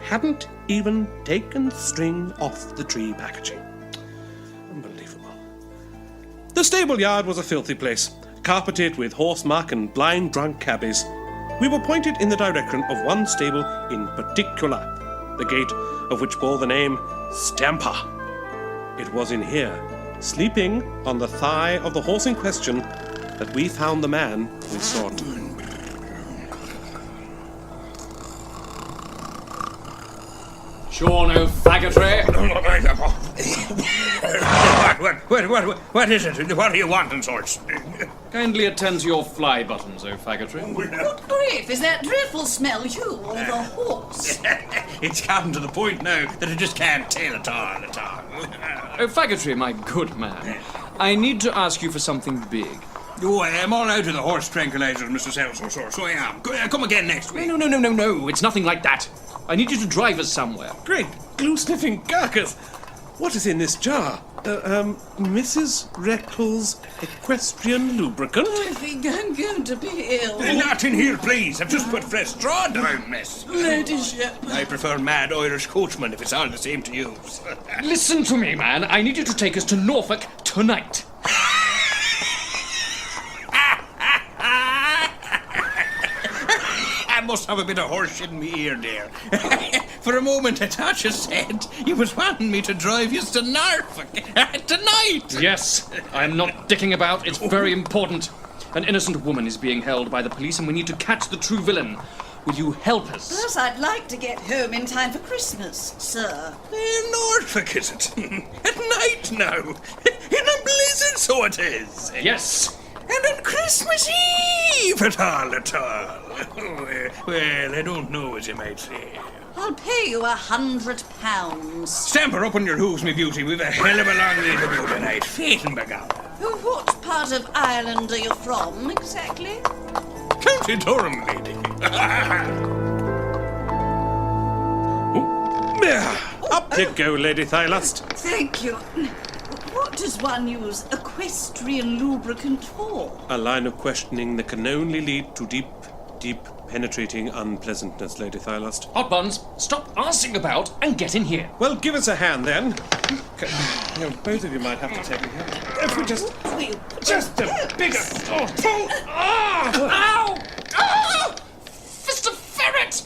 Hadn't even taken the string off the tree packaging. Unbelievable. The stable yard was a filthy place, carpeted with horse muck and blind drunk cabbies. We were pointed in the direction of one stable in particular, the gate of which bore the name Stamper. It was in here, sleeping on the thigh of the horse in question, that we found the man we sought. Sure no faggotry. What is it? What are you wanting, sorts? Kindly attend to your fly buttons, oh faggotry. Good grief, is that dreadful smell you or the horse? It's gotten to the point now that I just can't tell at all. Oh faggotry, my good man. I need to ask you for something big. Oh, I am all out of the horse tranquilizers, Mr. Saddlesore, so I am. Come again next week. No, it's nothing like that. I need you to drive us somewhere. Great glue-sniffing carcass! What is in this jar? Mrs. Reckles equestrian lubricant? I think I'm going to be ill. Not in here, please. I've just put fresh straw down, miss. Ladyship. I prefer mad Irish coachman if it's all the same to you. Listen to me, man. I need you to take us to Norfolk tonight. I must have a bit of horse in me ear there. For a moment I thought you said you was wanting me to drive you to Norfolk tonight. Yes, I'm not dicking about. It's very important. An innocent woman is being held by the police and we need to catch the true villain. Will you help us? Plus, I'd like to get home in time for Christmas, sir. Norfolk, is it? At night now. In a blizzard, so it is. Yes. And on Christmas Eve at all. Well, I don't know, as you might say. I'll pay you £100. Stamp her up on your hooves, me beauty. We've a hell of a long way to go tonight. Fate and begone. What part of Ireland are you from, exactly? County Durham, lady. Up you go, Lady Thylust. Thank you. What does one use equestrian lubricant for? A line of questioning that can only lead to deep, penetrating unpleasantness, Lady Thylust. Hotbuns, stop arsing about and get in here. Well, give us a hand then. Both of you might have to take a hand. If we just a bigger pull. Ow! Ah! Fist of ferret!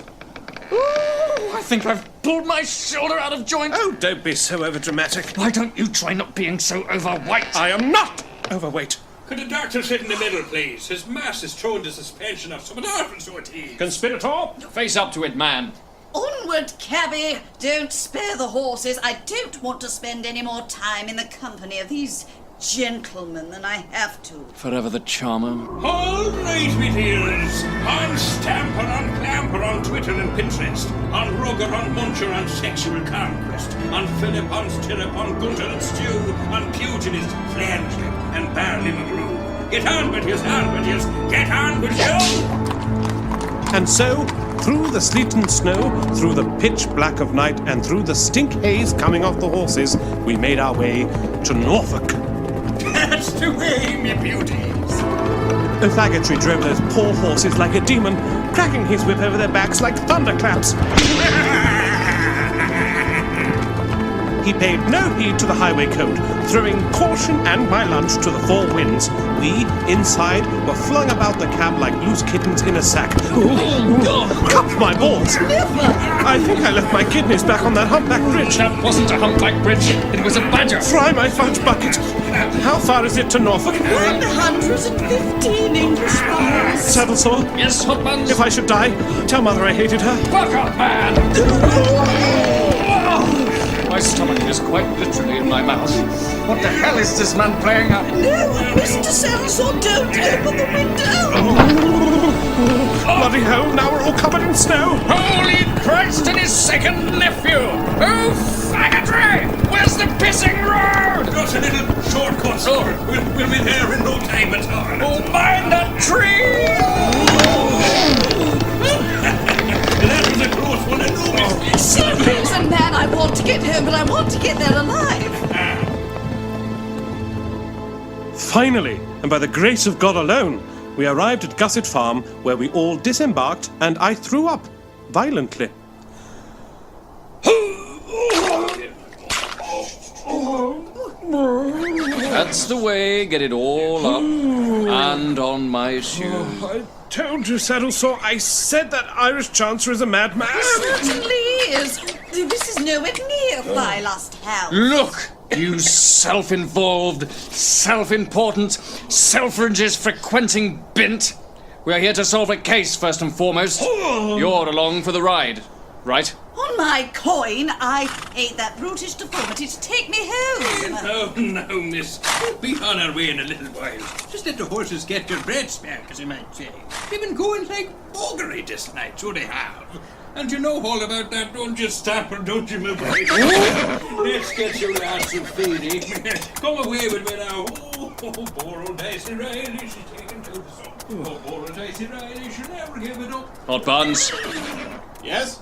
Ooh, I think I've pulled my shoulder out of joint. Oh, don't be so overdramatic. Why don't you try not being so overweight? I am not overweight. Could the doctor sit in the middle, please? His mass is thrown to suspension of some orphan, so it is. Conspirator? Face up to it, man. Onward, cabby! Don't spare the horses. I don't want to spend any more time in the company of these gentlemen than I have to. Forever the charmer. All right, me dears. On Stamper, on Clamper, on Twitter and Pinterest. On Rugger, on Muncher, on Sexual Conquest. On Philip, on Stirrup, on Gunter and Stew. On Pugilist, Flanslip and Barley McGrew. Get on with yous, get on with you! And so, through the sleet and snow, through the pitch black of night, and through the stink haze coming off the horses, we made our way to Norfolk. That's the way, me beauties. The faggotry drove those poor horses like a demon, cracking his whip over their backs like thunderclaps. He paid no heed to the highway code, throwing caution and my lunch to the four winds. We, inside, were flung about the cab like loose kittens in a sack. Cupped my balls! I think I left my kidneys back on that humpback bridge. That wasn't a humpback bridge, it was a badger. Fry my fudge bucket! How far is it to Norfolk? 115 English miles. Saddlesore? Yes, Hotbuns? If I should die, tell Mother I hated her. Fuck up, man! My stomach is quite literally in my mouth. What the hell is this man playing at? No, Mr. Saddlesore, don't open the window. Bloody hell, now we're all covered in snow. Holy Christ and his second nephew! Oh, faggotry! Where's the pissing road? Just a little shortcut, sir. We'll be there in no time at all. Oh, mind that tree! That was a close one, I know, Miss. Serious man, I want to get home, but I want to get there alive. Finally, and by the grace of God alone, we arrived at Gusset Farm, where we all disembarked, and I threw up violently. That's the way, get it all up and on my shoes. I told you, Saddlesore, I said that Irish Chancer is a madman. Certainly is. This is nowhere near my last house. Look, you self-involved, self-important, Selfridges-frequenting bint. We're here to solve a case, first and foremost. You're along for the ride. Right? On my coin, I paid that brutish deformity to take me home. No, miss. We'll be on our way in a little while. Just let the horses get their breaths back, as you might say. They've been going like boggery this night, so they have. And you know all about that, don't you, Stamper? Don't you, my boy? Let's get your ass some feeding. Come away with me now. Oh, poor old Dicey Riley, she's taken to the sun. Oh, poor old Dicey Riley, she'll never give it up. Hotbuns, Yes?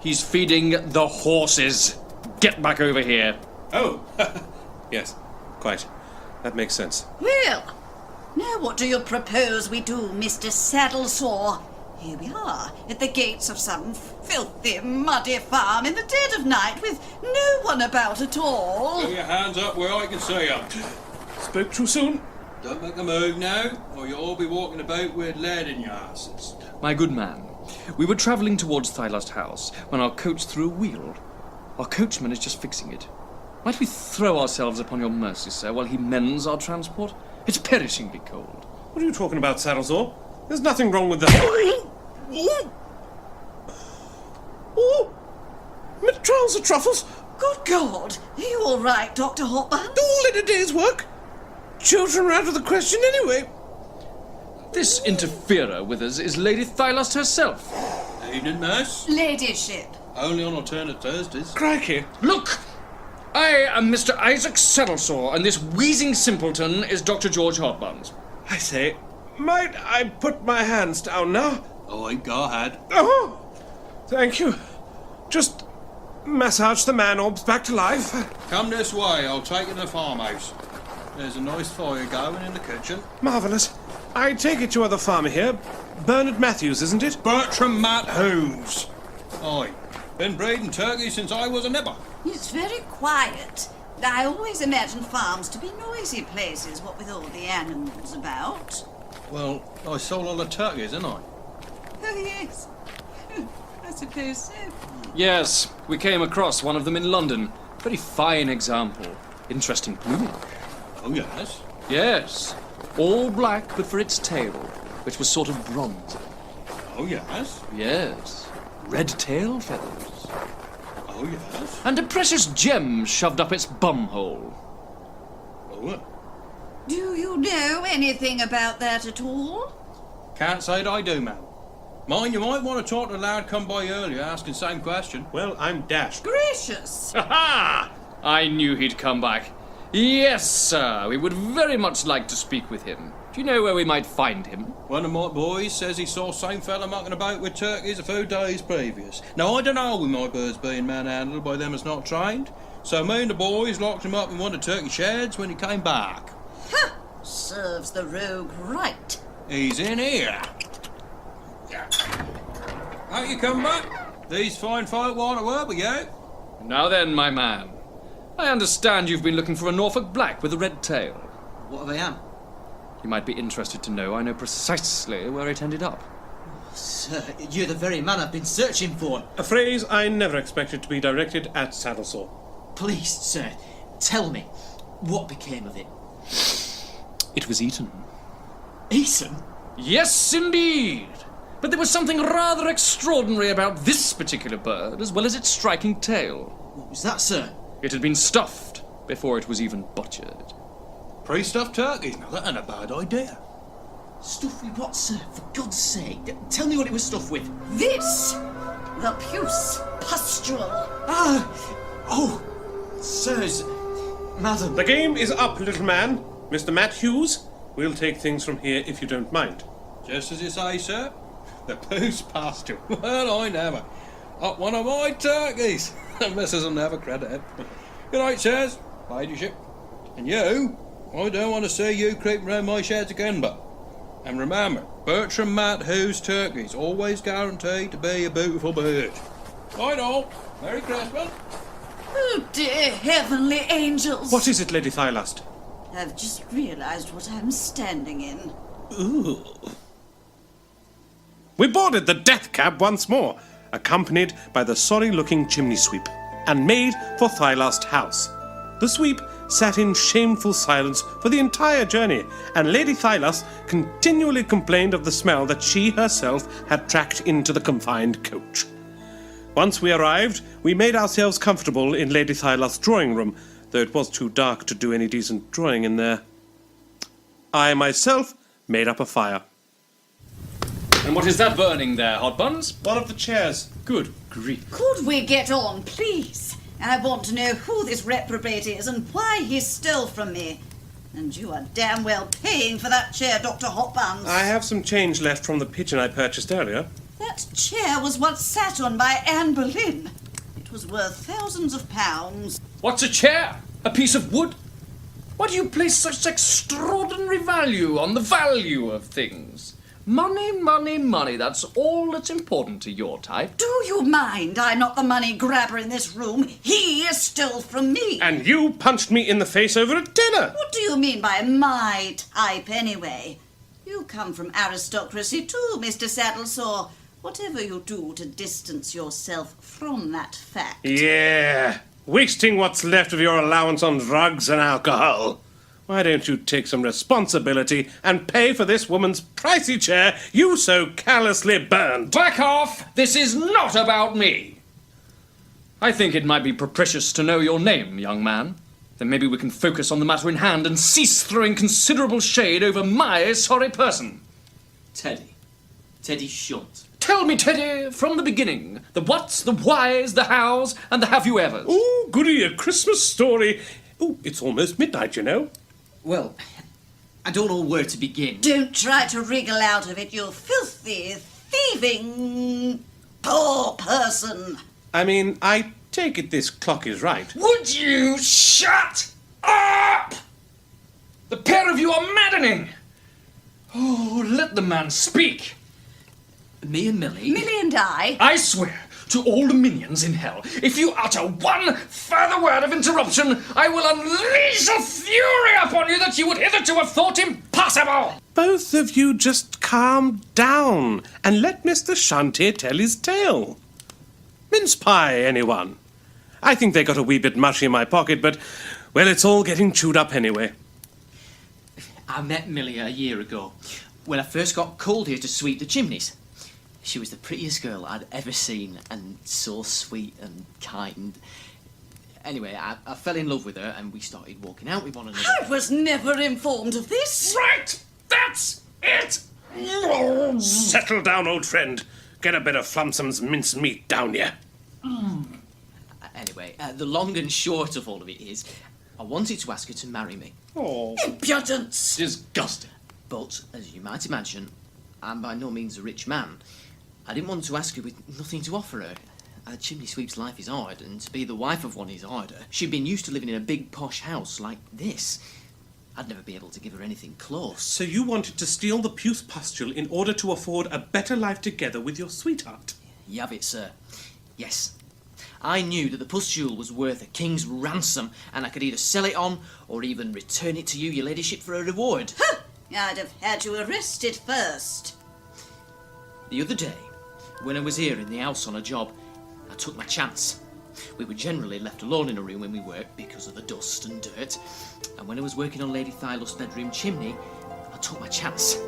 he's feeding the horses. Get back over here. Oh, yes, quite. That makes sense. Well, now what do you propose we do, Mr. Saddlesore? Here we are, at the gates of some filthy, muddy farm in the dead of night with no one about at all. Put your hands up where I can see you. Spoke too soon? Don't make a move now, or you'll all be walking about with lead in your asses. My good man, we were travelling towards Thylast House when our coach threw a wheel. Our coachman is just fixing it. Might we throw ourselves upon your mercy, sir, while he mends our transport? It's perishingly cold. What are you talking about, Saddlesore? There's nothing wrong with the... Oh! My trouser truffles! Good God, are you all right, Dr. Hotbuns? All in a day's work! Children are out of the question anyway. This interferer with us is Lady Thylast herself. Evening, miss. Ladyship. Only on alternate Thursdays. Crikey. Look! I am Mr. Isaac Saddlesore, and this wheezing simpleton is Dr. George Hotbuns. I say, might I put my hands down now? Oh, go ahead. Oh! Thank you. Just massage the man-orbs back to life. Come this way, I'll take you to the farmhouse. There's a nice fire going in the kitchen. Marvellous. I take it you are the farmer here. Bernard Matthews, isn't it? Bertram Matthews. Aye. Been breeding turkeys since I was a nipper. It's very quiet. I always imagined farms to be noisy places, what with all the animals about. Well, I sold all the turkeys, didn't I? Oh, yes. I suppose so. Yes, we came across one of them in London. Very fine example. Interesting plumage. Oh, yes. Yes, all black but for its tail, which was sort of bronzy. Oh, yes. Yes, red tail feathers. Oh, yes. And a precious gem shoved up its bumhole. Oh, Do you know anything about that at all? can't say that I do, ma'am. Mind, you might want to talk to the lad come by earlier asking the same question. Well, I'm dashed. Gracious. Ha! I knew he'd come back. Yes, sir, we would very much like to speak with him. Do you know where we might find him? One of my boys says he saw same fella mucking about with turkeys a few days previous. Now, I don't know with my birds being manhandled by them as not trained, so me and the boys locked him up in one of the turkey sheds when he came back. Ha! Serves the rogue right. He's in here. How you come back? These fine folk want to work with you. Now then, my man. I understand you've been looking for a Norfolk black with a red tail. What if I am? You might be interested to know I know precisely where it ended up. Sir, you're the very man I've been searching for. A phrase I never expected to be directed at Saddlesore. Please, sir, tell me, what became of it? It was eaten. Eason? Yes, indeed. But there was something rather extraordinary about this particular bird, as well as its striking tail. What was that, sir? It had been stuffed before it was even butchered. Pre-stuffed turkeys? Now, that ain't a bad idea. Stuffed with what, sir? For God's sake, tell me what it was stuffed with. This, the Puce Pustule. Ah! Oh! Sirs, madam. The game is up, little man. Mr. Matthews, we'll take things from here if you don't mind. Just as you say, sir. The Puce Pustule. Well, I never. Up one of my turkeys. The missus will never credit it. Good night, sirs. Ladyship. And you, I don't want to see you creeping round my sheds again, but... And remember, Bertram Matthews turkeys always guaranteed to be a beautiful bird. Right all. Merry Christmas. Oh, dear heavenly angels. What is it, Lady Thylast? I've just realized what I'm standing in. Ooh. We boarded the death cab once more, accompanied by the sorry-looking chimney sweep, and made for Thylast House. The sweep sat in shameful silence for the entire journey, and Lady Thylast continually complained of the smell that she herself had tracked into the confined coach. Once we arrived, we made ourselves comfortable in Lady Thyla's drawing room, though it was too dark to do any decent drawing in there. I myself made up a fire. And what is that burning there, Hotbuns? One of the chairs. Good grief. Could we get on, please? I want to know who this reprobate is and why he stole from me. And you are damn well paying for that chair, Dr. Hotbuns. I have some change left from the pigeon I purchased earlier. That chair was once sat on by Anne Boleyn. It was worth thousands of pounds. What's a chair? A piece of wood? Why do you place such extraordinary value on the value of things? Money, money, money. That's all that's important to your type. Do you mind? I'm not the money grabber in this room. He stole from me. And you punched me in the face over at dinner. What do you mean by my type, anyway? You come from aristocracy too, Mr. Saddlesore. Whatever you do to distance yourself from that fact. Yeah, wasting what's left of your allowance on drugs and alcohol. Why don't you take some responsibility and pay for this woman's pricey chair you so callously burned? Back off! This is not about me! I think it might be propitious to know your name, young man. Then maybe we can focus on the matter in hand and cease throwing considerable shade over my sorry person. Teddy. Teddy Shunt. Tell me, Teddy, from the beginning, the whats, the whys, the hows, and the have-you-evers. Ooh, goody, a Christmas story. Ooh, it's almost midnight, you know. Well, I don't know where to begin. Don't try to wriggle out of it, you filthy, thieving, poor person. I mean, I take it this clock is right. Would you shut up? The pair of you are maddening. Oh, let the man speak. Me and Millie. Millie and I swear to all the minions in hell, if you utter one further word of interruption, I will unleash a fury upon you that you would hitherto have thought impossible. Both of you just calm down and let Mr. Shunt here tell his tale. Mince pie, anyone? I think they got a wee bit mushy in my pocket, but, well, it's all getting chewed up anyway. I met Millie a year ago, when I first got called here to sweep the chimneys. She was the prettiest girl I'd ever seen, and so sweet and kind. Anyway, I fell in love with her, and we started walking out with one another. I was never informed of this. Right! That's it! Settle down, old friend. Get a bit of Flumsom's mincemeat down here. Anyway, the long and short of all of it is, I wanted to ask her to marry me. Oh. Impudence. Disgusting. But, as you might imagine, I'm by no means a rich man. I didn't want to ask her with nothing to offer her. A chimney sweep's life is hard, and to be the wife of one is harder. She'd been used to living in a big posh house like this. I'd never be able to give her anything close. So you wanted to steal the Puce Pustule in order to afford a better life together with your sweetheart? You have it, sir. Yes. I knew that the Pustule was worth a king's ransom, and I could either sell it on, or even return it to you, your ladyship, for a reward. Huh! I'd have had you arrested first. The other day, when I was here in the house on a job, I took my chance. We were generally left alone in a room when we worked because of the dust and dirt. And when I was working on Lady Thyla's bedroom chimney, I took my chance.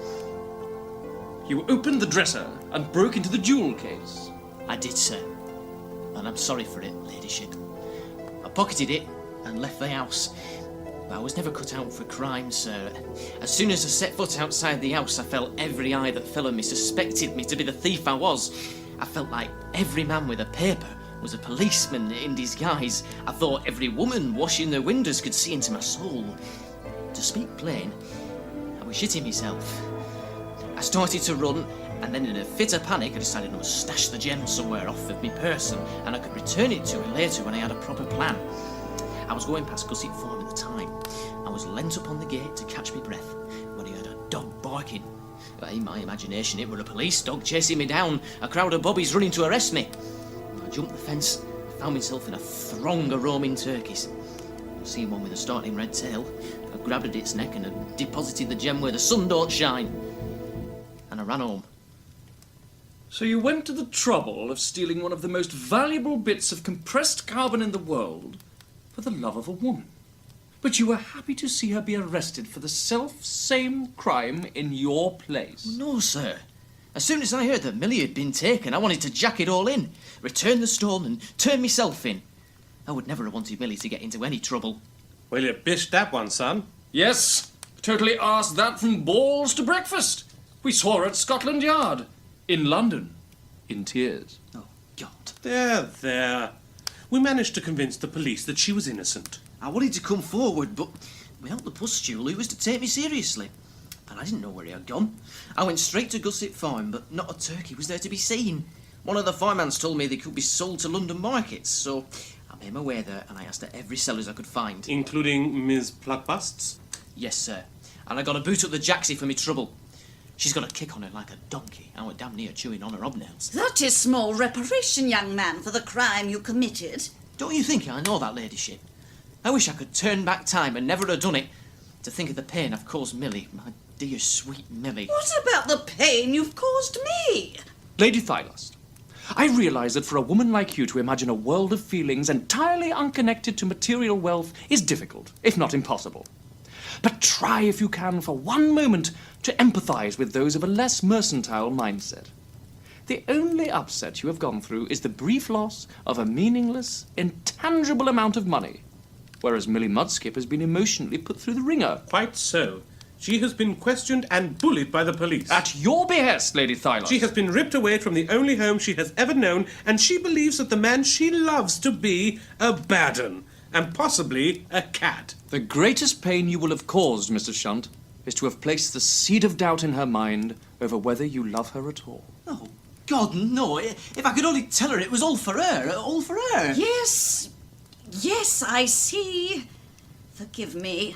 You opened the dresser and broke into the jewel case. I did, sir. And I'm sorry for it, ladyship. I pocketed it and left the house. But I was never cut out for crime, sir. As soon as I set foot outside the house, I felt every eye that fell on me suspected me to be the thief I was. I felt like every man with a paper was a policeman in disguise. I thought every woman washing their windows could see into my soul. To speak plain, I was shitting myself. I started to run, and then in a fit of panic, I decided I must stash the gem somewhere off of my person, and I could return it to her later when I had a proper plan. I was going past Gusset Farm at the time. I was leant up on the gate to catch my breath when I heard a dog barking. In my imagination, it were a police dog chasing me down, a crowd of bobbies running to arrest me. I jumped the fence, I found myself in a throng of roaming turkeys. I seen one with a startling red tail. I grabbed at its neck and I deposited the gem where the sun don't shine. And I ran home. So you went to the trouble of stealing one of the most valuable bits of compressed carbon in the world for the love of a woman. But you were happy to see her be arrested for the self-same crime in your place. No, sir. As soon as I heard that Millie had been taken, I wanted to jack it all in, return the stone and turn myself in. I would never have wanted Millie to get into any trouble. Well, you bished that one, son. Yes, totally arsed that from balls to breakfast. We saw her at Scotland Yard, in London, in tears. Oh, God. There. We managed to convince the police that she was innocent. I wanted to come forward, but without the Pustule, who was to take me seriously? And I didn't know where he had gone. I went straight to Gusset Farm, but not a turkey was there to be seen. One of the finemans told me they could be sold to London markets, so I made my way there and I asked at every seller's I could find. Including Ms. Pluckbusts? Yes, sir. And I got a boot up the jacksie for me trouble. She's got a kick on her like a donkey. I went damn near chewing on her hobnails. That is small reparation, young man, for the crime you committed. Don't you think I know that, ladyship? I wish I could turn back time and never have done it. To think of the pain I've caused Millie, my dear sweet Millie. What about the pain you've caused me? Lady Thylust, I realise that for a woman like you to imagine a world of feelings entirely unconnected to material wealth is difficult, if not impossible. But try, if you can, for one moment to empathise with those of a less mercantile mindset. The only upset you have gone through is the brief loss of a meaningless, intangible amount of money, whereas Millie Mudskip has been emotionally put through the ringer. Quite so. She has been questioned and bullied by the police. At your behest, Lady Thylust. She has been ripped away from the only home she has ever known, and she believes that the man she loves to be a bad 'un, and possibly a cad. The greatest pain you will have caused, Mr. Shunt, is to have placed the seed of doubt in her mind over whether you love her at all. Oh, God, no. If I could only tell her it was all for her, all for her. Yes, I see. Forgive me.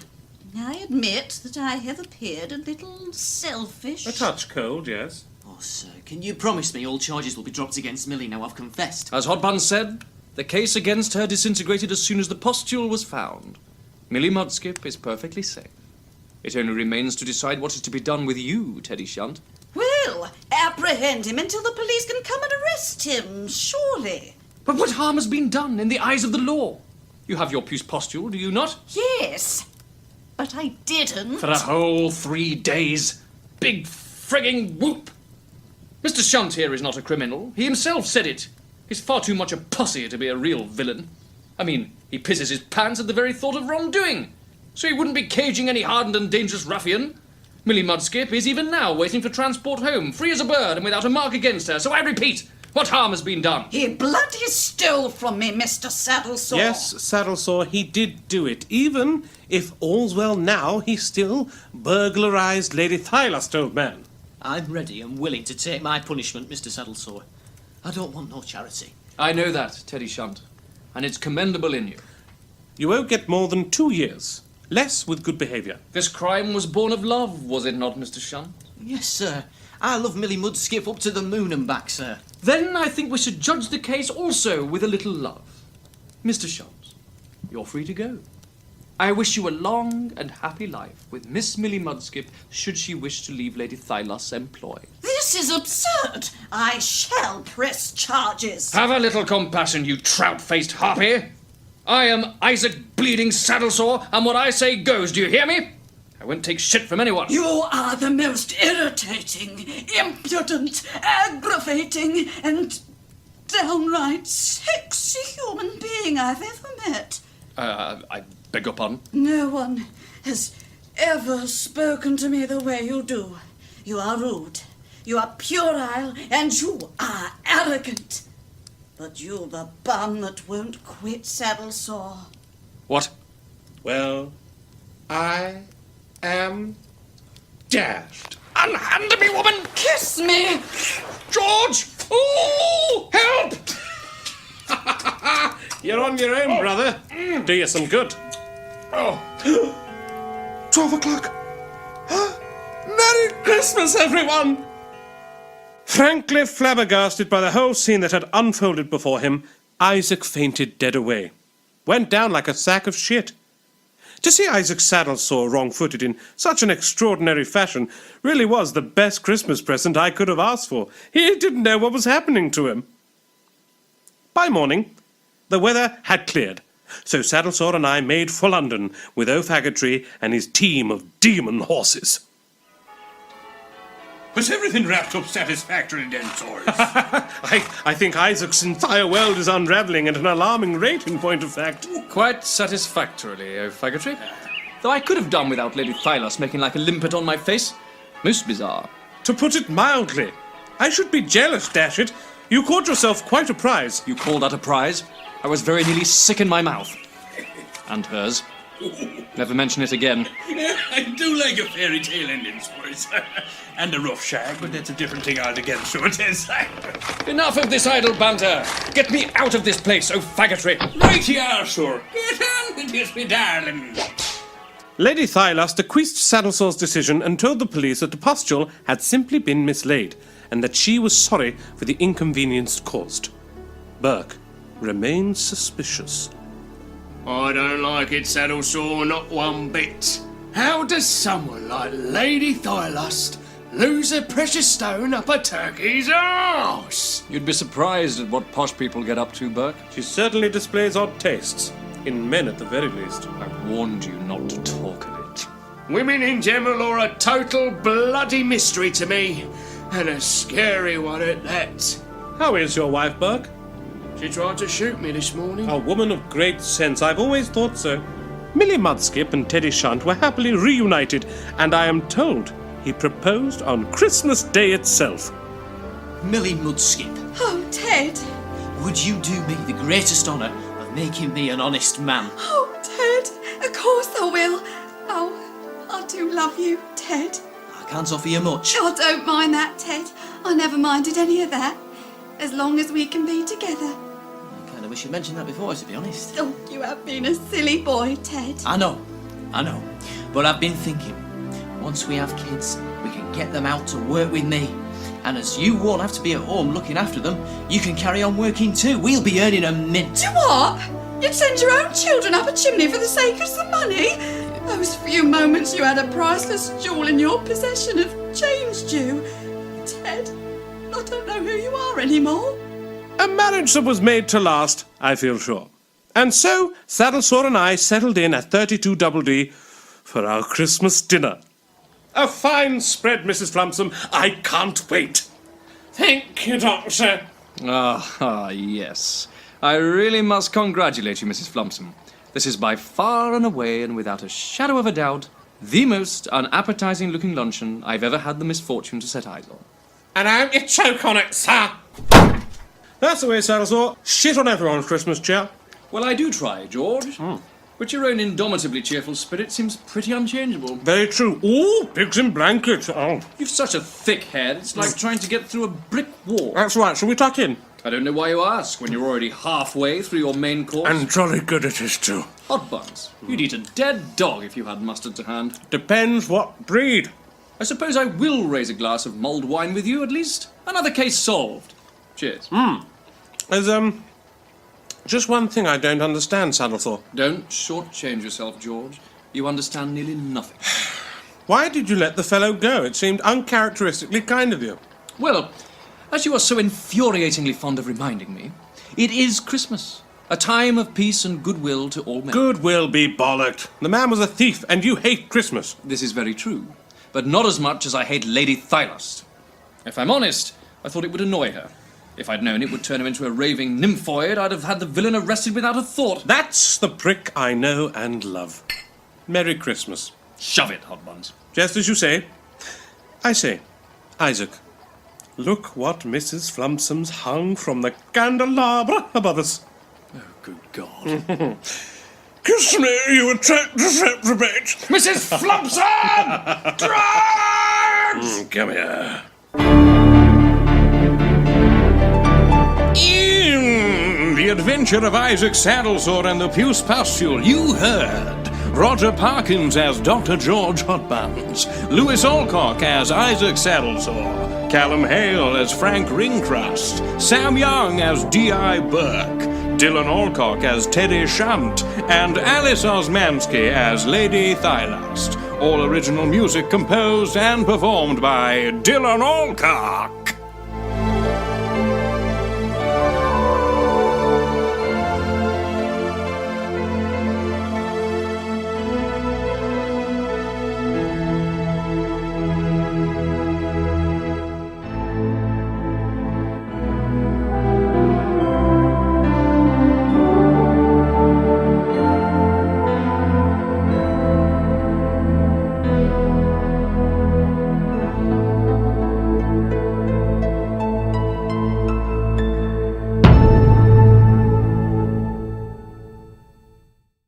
I admit that I have appeared a little selfish. A touch cold, yes. Oh, sir, can you promise me all charges will be dropped against Millie now I've confessed? As Hotbuns said, the case against her disintegrated as soon as the Pustule was found. Millie Mudskip is perfectly safe. It only remains to decide what is to be done with you, Teddy Shunt. Well, apprehend him until the police can come and arrest him, surely. But what harm has been done in the eyes of the law? You have your Puce Pustule, do you not? Yes, but I didn't. For a whole 3 days. Big frigging whoop. Mr. Shunt here is not a criminal. He himself said it. He's far too much a pussy to be a real villain. I mean, he pisses his pants at the very thought of wrongdoing. So he wouldn't be caging any hardened and dangerous ruffian. Millie Mudskip is even now waiting for transport home, free as a bird and without a mark against her. So I repeat, what harm has been done? He bloody stole from me, Mr. Saddlesore. Yes, Saddlesore, he did do it. Even if all's well now, he still burglarised Lady Thylust, old man. I'm ready and willing to take my punishment, Mr. Saddlesore. I don't want no charity. I know that, Teddy Shunt, and it's commendable in you. You won't get more than 2 years. Less with good behaviour. This crime was born of love, was it not, Mr. Shunt? Yes, sir. I love Millie Mudskip up to the moon and back, sir. Then I think we should judge the case also with a little love. Mr. Shunt, you're free to go. I wish you a long and happy life with Miss Millie Mudskip, should she wish to leave Lady Thylust's employ. This is absurd. I shall press charges. Have a little compassion, you trout-faced harpy. I am Isaac Bleeding Saddlesore, and what I say goes, do you hear me? I won't take shit from anyone. You are the most irritating, impudent, aggravating, and downright sexy human being I've ever met. I beg your pardon? No one has ever spoken to me the way you do. You are rude, you are puerile, and you are arrogant. But you're the bum that won't quit, Saddlesore. What? Well, I am dashed. Unhand me, woman! Kiss me! George! Ooh! Help! You're on your own, brother. Do you some good. 12 o'clock. Merry Christmas, everyone! Frankly flabbergasted by the whole scene that had unfolded before him, Isaac fainted dead away. Went down like a sack of shit. To see Isaac Saddlesore wrong-footed in such an extraordinary fashion really was the best Christmas present I could have asked for. He didn't know what was happening to him. By morning, the weather had cleared, so Saddlesore and I made for London with O'Faggotry and his team of demon horses. Was everything wrapped up satisfactorily then, Sorge? I think Isaac's entire world is unravelling at an alarming rate, in point of fact. Quite satisfactorily, O Faggotry. Though I could have done without Lady Thylas making like a limpet on my face. Most bizarre. To put it mildly, I should be jealous, dash it. You caught yourself quite a prize. You called that a prize? I was very nearly sick in my mouth. And hers. Never mention it again. I do like a fairy tale ending, Sorge. And a rough shag, but that's a different thing altogether, so it is. Enough of this idle banter! Get me out of this place, O Faggotry! Right you are, sir. Get on with this, me darling. Lady Thylas acquiesced to Saddlesore's decision and told the police that the Pustule had simply been mislaid, and that she was sorry for the inconvenience caused. Burke remained suspicious. I don't like it, Saddlesore, not one bit. How does someone like Lady Thylas lose a precious stone up a turkey's arse? You'd be surprised at what posh people get up to, Burke. She certainly displays odd tastes, in men at the very least. I warned you not to talk of it. Women in general are a total bloody mystery to me, and a scary one at that. How is your wife, Burke? She tried to shoot me this morning. A woman of great sense, I've always thought so. Millie Mudskip and Teddy Shunt were happily reunited, and I am told he proposed on Christmas Day itself. Millie Mudskip, Oh, Ted. would you do me the greatest honour of making me an honest man? Oh, Ted. Of course I will. Oh, I do love you, Ted. I can't offer you much. Oh, don't mind that, Ted. I never minded any of that. As long as we can be together. I kind of wish you mentioned that before, to be honest. Oh, you have been a silly boy, Ted. I know. But I've been thinking, once we have kids, we can get them out to work with me. And as you won't have to be at home looking after them, you can carry on working too. We'll be earning a mint. Do what? You'd send your own children up a chimney for the sake of some money? Those few moments you had a priceless jewel in your possession have changed you. Ted, I don't know who you are anymore. A marriage that was made to last, I feel sure. And so, Saddlesore and I settled in at 32 Double D for our Christmas dinner. A fine spread, Mrs. Flumpsome. I can't wait. Thank you, Doctor. Yes. I really must congratulate you, Mrs. Flumpsome. This is by far and away, and without a shadow of a doubt, the most unappetizing-looking luncheon I've ever had the misfortune to set eyes on. And I hope you choke on it, sir. That's the way, Saddlesore. Shit on everyone's Christmas cheer. Well, I do try, George. But your own indomitably cheerful spirit seems pretty unchangeable. Very true. Ooh, pigs in blankets. Oh. You've such a thick head, it's like trying to get through a brick wall. That's right. Shall we tuck in? I don't know why you ask, when you're already halfway through your main course. And jolly good it is, too. Hotbuns. You'd eat a dead dog if you had mustard to hand. Depends what breed. I suppose I will raise a glass of mulled wine with you, at least. Another case solved. Cheers. There's, just one thing I don't understand, Saddlesore. Don't shortchange yourself, George. You understand nearly nothing. Why did you let the fellow go? It seemed uncharacteristically kind of you. Well, as you are so infuriatingly fond of reminding me, it is Christmas. A time of peace and goodwill to all men. Goodwill be bollocked. The man was a thief, and you hate Christmas. This is very true, but not as much as I hate Lady Thylas. If I'm honest, I thought it would annoy her. If I'd known it would turn her into a raving nymphoid, I'd have had the villain arrested without a thought. That's the prick I know and love. Merry Christmas. Shove it, Hotbuns. Just as you say. I say, Isaac, look what Mrs. Flumpsom's hung from the candelabra above us. Oh, good God. Kiss me, you attractive reprobate. Mrs. Flumpson! Drugs! Come here. In The Adventure of Isaac Saddlesore and the Puce Pustule, you heard Roger Parkins as Dr. George Hotbuns, Lewis Alcock as Isaac Saddlesore, Callum Hale as Frank Ringcrust, Sam Young as D.I. Burke, Dylan Alcock as Teddy Shunt, and Alice Osmansky as Lady Thylas. All original music composed and performed by Dylan Alcock.